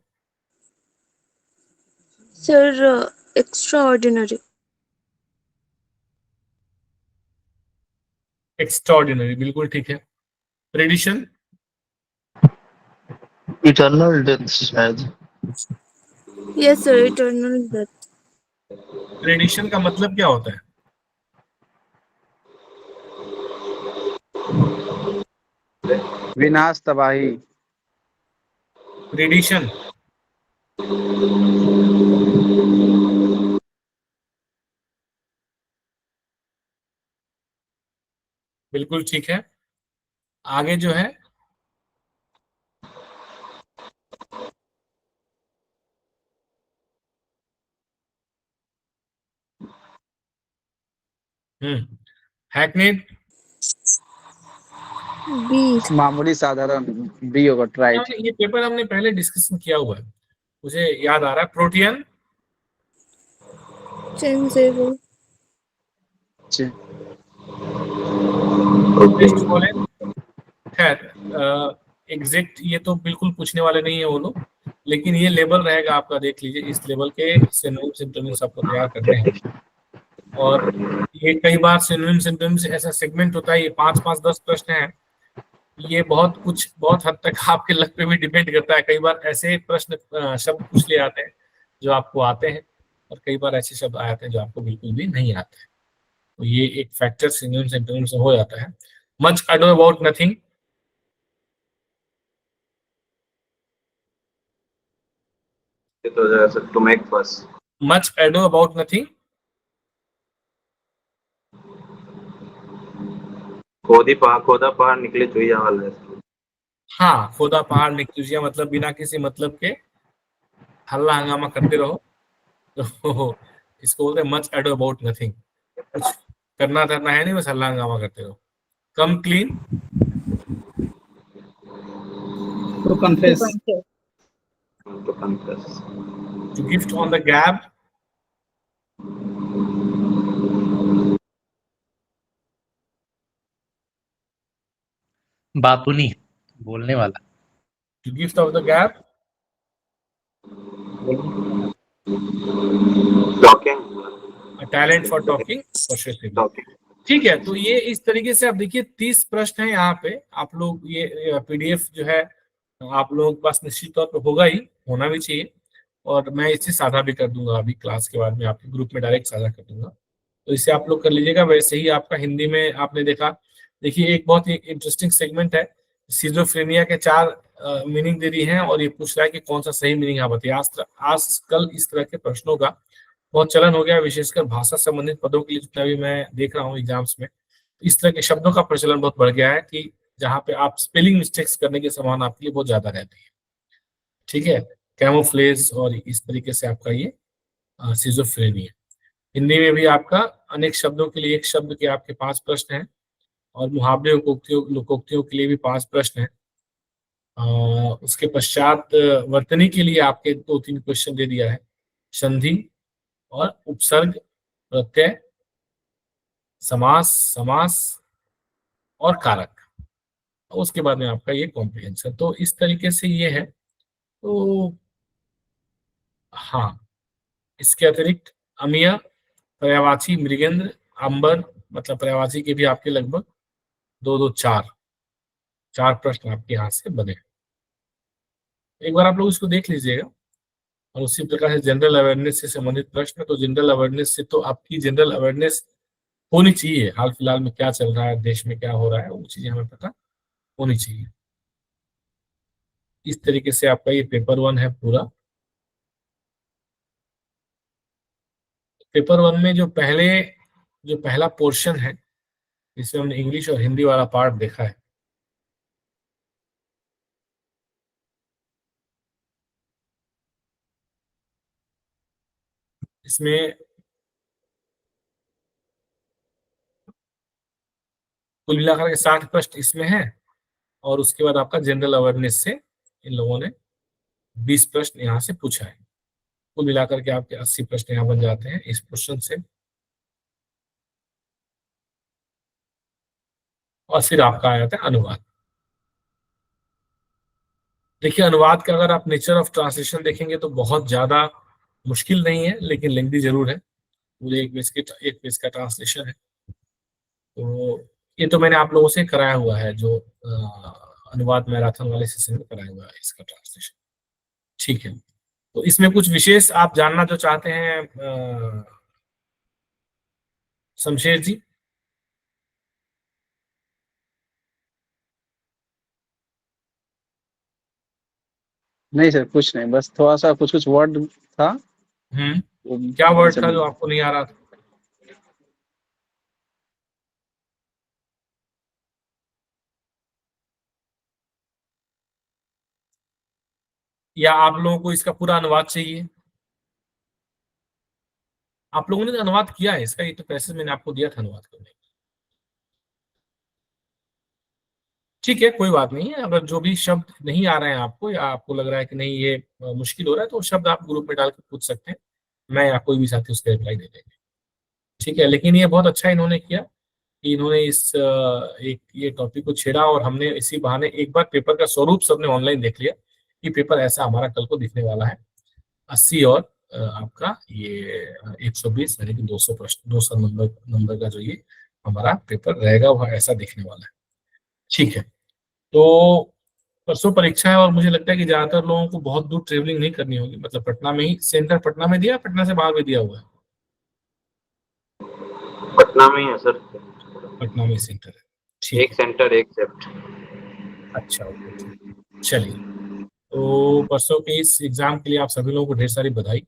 Sir extra ordinary. एक्स्ट्राऑर्डिनरी, बिल्कुल ठीक है। प्रेडिशन? इटर्नल डेथ शायद। Yes sir, eternal death. Perdition का मतलब क्या होता है? विनाश, तबाही। प्रेडिशन? बिल्कुल ठीक है। आगे जो है हैकनेड? बी। मामूली साधारण। बी होगा, राइट। ये पेपर हमने पहले डिस्कशन किया हुआ है, मुझे याद आ रहा है। प्रोटियन? चेंजेबल। Best college? खैर एग्जैक्ट ये तो बिल्कुल पूछने वाले नहीं है वो लोग, लेकिन ये लेवल रहेगा आपका, देख लीजिए इस लेवल के सिनोनिम्स सिंटोनिम्स आपको तैयार करने हैं। और ये कई बार सिनोनिम्स सिंटोनिम्स ऐसा सेगमेंट होता है, ये 5-5 10 प्रश्न हैं। ये बहुत हद तक आपके लक पे भी डिपेंड करता है। कई बार ऐसे प्रश्न शब्द पूछ ले आते हैं जो आपको आते हैं, और कई बार ऐसे शब्द आते हैं जो आपको बिल्कुल भी नहीं आते हैं। तो ये एक फैक्टर सिनोनिम्स सिंटोनिम्स हो जाता है। Much ado about nothing? तो हो जाएगा sir, to make fuss. Much ado about nothing? खोदा पहाड़ निकले चुहिया वाले। हाँ, खोदा पहाड़ निकलुजिया मतलब बिना किसी मतलब के हल्ला हंगामा करते रहो। तो इसको बोलते हैं मच एडो अबाउट नथिंग। कुछ करना धरना है नहीं, बस हल्ला हंगामा करते रहो। Come clean? To confess. To confess. To gift on the gab? बापुनी, बोलने वाला। To gift of the gab? Talking. Talent for talking persuasively. Talking. ठीक है, तो ये इस तरीके से आप देखिए 30 प्रश्न हैं यहाँ पे। आप लोग ये पीडीएफ जो है आप लोगों के पास निश्चित तौर पर होगा ही, होना भी चाहिए। और मैं इसे साझा भी कर दूंगा, अभी क्लास के बाद में आपके ग्रुप में डायरेक्ट साझा कर दूंगा, तो इसे आप लोग कर लीजिएगा। वैसे ही आपका हिंदी में आपने देखा, देखिए एक बहुत ही इंटरेस्टिंग सेगमेंट है। सिजोफ्रेनिया के 4 मीनिंग दे दी हैं, और ये पूछ रहा है कि कौन सा सही मीनिंग आप बताइए। आजकल इस तरह के प्रश्नों का बहुत चलन हो गया, विशेषकर भाषा संबंधित पदों के लिए। जितना भी मैं देख रहा हूँ एग्जाम्स में, इस तरह के शब्दों का प्रचलन बहुत बढ़ गया है कि जहाँ पे आप स्पेलिंग मिस्टेक्स करने की संभावना आपके लिए बहुत ज्यादा रहती है। ठीक है, कैमोफ्लेज और इस तरीके से आपका ये सिजोफ्रेनिया। हिंदी में भी आपका अनेक शब्दों के लिए एक शब्द के आपके 5 प्रश्न हैं, और मुहावरे लोकोक्तियों के लिए भी 5 प्रश्न हैं। उसके पश्चात वर्तनी के लिए आपके 2-3 क्वेश्चन दे दिया है। संधि और उपसर्ग, प्रत्यय, समास, समास और कारक। उसके बाद में आपका ये कॉम्प्रिहेंशन। तो इस तरीके से ये है। तो हाँ, इसके अतिरिक्त अमीय, पर्यायवाची, मृगेंद्र, अंबर, मतलब पर्यायवाची के भी आपके लगभग 2-2, 4 प्रश्न आपके यहाँ से बने। एक बार आप लोग इसको देख लीजिएगा। और उसी प्रकार से जनरल अवेयरनेस से संबंधित प्रश्न, तो जनरल अवेयरनेस से तो आपकी जनरल अवेयरनेस होनी चाहिए। हाल फिलहाल में क्या चल रहा है, देश में क्या हो रहा है, वो चीजें हमें पता होनी चाहिए। इस तरीके से आपका ये पेपर 1 है पूरा। पेपर 1 में जो पहला पोर्शन है, इसमें हमने इंग्लिश और हिंदी वाला पार्ट देखा है। इसमें कुल मिलाकर के 60 प्रश्न इसमें है, और उसके बाद आपका जनरल अवेयरनेस से इन लोगों ने 20 प्रश्न यहाँ से पूछा है। कुल मिलाकर के आपके 80 प्रश्न यहाँ बन जाते हैं इस क्वेश्चन से। और फिर आपका आ जाता है अनुवाद। देखिए, अनुवाद का अगर आप नेचर ऑफ ट्रांसलेशन देखेंगे तो बहुत ज्यादा मुश्किल नहीं है, लेकिन लेंथी जरूर है। पूरे एक पेज का ट्रांसलेशन है। तो ये तो मैंने आप लोगों से कराया हुआ है, जो अनुवाद मैराथन वाले सेशन में कराया हुआ है इसका ट्रांसलेशन। ठीक है, तो इसमें कुछ विशेष आप जानना जो चाहते हैं शमशेर जी? नहीं सर, कुछ नहीं, बस थोड़ा सा कुछ कुछ वर्ड था। क्या वर्ड था जो आपको नहीं आ रहा था? या आप लोगों को इसका पूरा अनुवाद चाहिए? आप लोगों ने तो अनुवाद किया है इसका, ये तो पैसेज मैंने आपको दिया था अनुवाद करने। ठीक है, कोई बात नहीं है। अगर जो भी शब्द नहीं आ रहे हैं आपको, या आपको लग रहा है कि नहीं ये मुश्किल हो रहा है, तो शब्द आप ग्रुप में डाल के पूछ सकते हैं, मैं या कोई भी साथी उसका रिप्लाई दे देंगे। ठीक है, लेकिन ये बहुत अच्छा इन्होंने किया कि इन्होंने एक ये टॉपिक को छेड़ा, और हमने इसी बहाने एक बार पेपर का स्वरूप सबने ऑनलाइन देख लिया कि पेपर ऐसा हमारा कल को दिखने वाला है। 80 और आपका ये 120 यानी कि 200 प्रश्न, 200 नंबर का जो ये हमारा पेपर रहेगा वो ऐसा दिखने वाला है। ठीक है, तो परसों परीक्षा है, और मुझे लगता है कि ज्यादातर लोगों को बहुत दूर ट्रेवलिंग नहीं करनी होगी। मतलब पटना में ही सेंटर, पटना में दिया, पटना से बाहर भी दिया हुआ है? पटना में ही है सर। पटना में सेंटर है। ठीक, एक सेंटर एक शिफ्ट। अच्छा, ओके, ठीक। चलिए, तो परसों के इस एग्जाम के लिए आप सभी लोगों को ढेर सारी बधाई।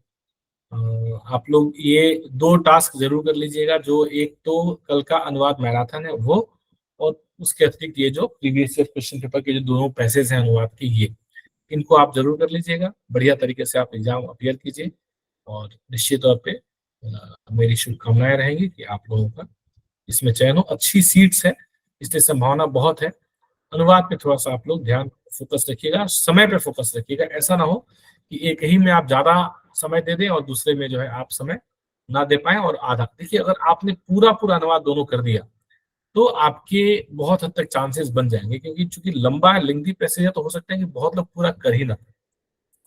आप लोग ये 2 टास्क जरूर कर लीजिएगा। जो एक तो कल का अनुवाद मैराथन है वो, और उसके अतिरिक्त ये जो प्रीवियस ईयर क्वेश्चन पेपर के जो दोनों पैसेज हैं अनुवाद के, ये इनको आप जरूर कर लीजिएगा। बढ़िया तरीके से आप एग्जाम अपीयर कीजिए, और निश्चित तौर पे मेरी शुभकामनाएं रहेंगी कि आप लोगों का इसमें चयन हो। अच्छी सीट्स है, इसलिए संभावना बहुत है। अनुवाद पे थोड़ा सा आप लोग ध्यान फोकस रखिएगा, समय पे फोकस रखिएगा। ऐसा ना हो कि एक ही में आप ज्यादा समय दे दें और दूसरे में जो है आप समय ना दे पाए और आधा। देखिए, अगर आपने पूरा पूरा अनुवाद दोनों कर दिया तो आपके बहुत हद तक चांसेस बन जाएंगे, क्योंकि चूंकि लंबा लेंथी पैसेज है तो हो सकता है कि बहुत लोग पूरा कर ही ना पाए।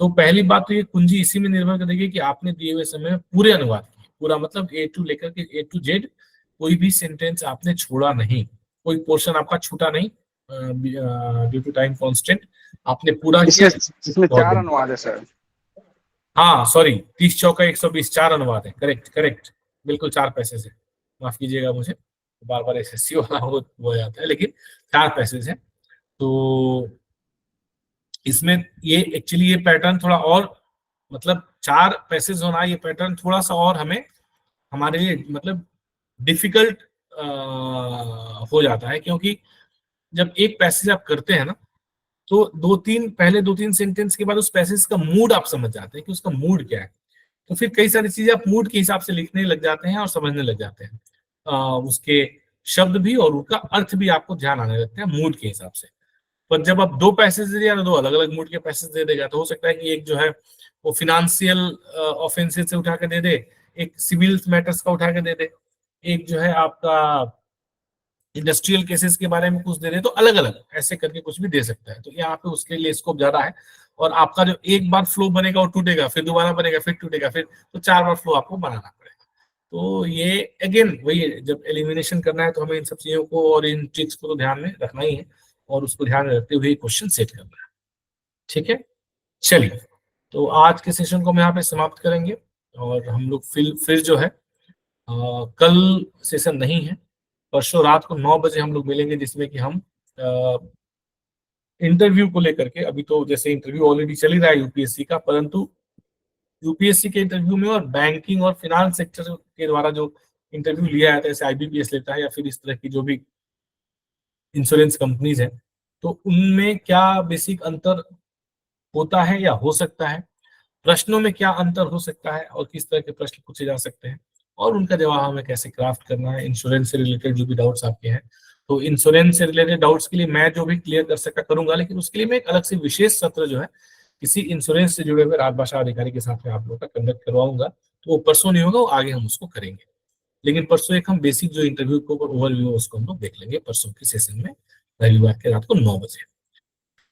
तो पहली बात तो ये कुंजी इसी में निर्भर करेगी कि आपने दिए हुए समय में पूरे अनुवाद किए, पूरा मतलब ए टू लेकर के ए टू जेड, कोई भी सेंटेंस आपने छोड़ा नहीं, कोई पोर्शन आपका छूटा नहीं ड्यू टू टाइम कॉन्स्टेंट, आपने पूरा किया। इसमें 4 अनुवाद है सर। हाँ सॉरी, 30 चौका 120, 4 अनुवाद है। करेक्ट करेक्ट, बिल्कुल 4 पैसेज है। माफ कीजिएगा, मुझे बार बार एसएससी वाला हो जाता है, लेकिन 4 पैसेज है। तो इसमें ये एक्चुअली ये पैटर्न थोड़ा और, मतलब 4 पैसेज होना, ये पैटर्न थोड़ा सा और हमें हमारे लिए मतलब डिफिकल्ट हो जाता है, क्योंकि जब एक पैसेज आप करते हैं ना, तो पहले 2-3 सेंटेंस के बाद उस पैसेज का मूड आप समझ जाते हैं कि उसका मूड क्या है। तो फिर कई सारी चीजें आप मूड के हिसाब से लिखने लग जाते हैं और समझने लग जाते हैं। उसके शब्द भी और उनका अर्थ भी आपको ध्यान आने लगते हैं मूड के हिसाब से। पर जब आप 2 पैसेज दे दिया, 2 अलग अलग मूड के पैसेज दे देगा, तो हो सकता है कि एक जो है वो फिनेंशियल ऑफेंसेस से उठा के दे दे, एक सिविल मैटर्स का उठा के दे दे, एक जो है आपका इंडस्ट्रियल केसेस के बारे में कुछ दे दे। तो अलग अलग ऐसे करके कुछ भी दे सकता है। तो यहाँ पे उसके लिए स्कोप ज्यादा है, और आपका जो एक बार फ्लो बनेगा और टूटेगा, फिर दोबारा बनेगा, फिर टूटेगा, फिर तो 4 बार फ्लो आपको बनाना पड़ेगा। तो ये अगेन वही है, जब एलिमिनेशन करना है तो हमें इन सब चीजों को और इन ट्रिक्स को तो ध्यान में रखना ही है, और उसको ध्यान में रखते हुए क्वेश्चन सेट करना है। ठीक है, चलिए, तो आज के सेशन को हम यहाँ पे समाप्त करेंगे, और हम लोग फिर जो है कल सेशन नहीं है, परसों रात को 9 बजे हम लोग मिलेंगे, जिसमें कि हम इंटरव्यू को लेकर के, अभी तो जैसे इंटरव्यू ऑलरेडी चल ही रहा है यूपीएससी का, परंतु यूपीएससी के इंटरव्यू में और बैंकिंग और फिनांस सेक्टर के द्वारा जो इंटरव्यू लिया जाता है, जैसे आईबीपीएस लेता है या फिर इस तरह की जो भी इंश्योरेंस कंपनीज है, तो उनमें क्या बेसिक अंतर होता है या हो सकता है, प्रश्नों में क्या अंतर हो सकता है और किस तरह के प्रश्न पूछे जा सकते हैं और उनका जवाब हमें कैसे क्राफ्ट करना है, इंश्योरेंस से रिलेटेड जो भी डाउट्स आपके हैं। तो इंश्योरेंस से रिलेटेड डाउट्स के लिए मैं जो भी क्लियर कर सका करूंगा, लेकिन उसके लिए मैं एक अलग से विशेष सत्र जो है किसी इंश्योरेंस से जुड़े हुए राजभाषा अधिकारी के साथ में आप लोगों का कंडक्ट करवाऊंगा। तो वो परसों नहीं होगा, वो आगे हम उसको करेंगे, लेकिन परसों एक हम बेसिक जो इंटरव्यू को ओवरव्यू उसको हम लोग देख लेंगे परसों के सेशन में, रविवार के रात को 9 बजे।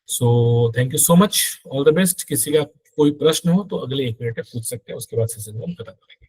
So thank you so much, all the best. किसी का कोई प्रश्न हो तो अगले 1 मिनट में पूछ सकते हैं, उसके बाद सेशन को हम खत्म करेंगे।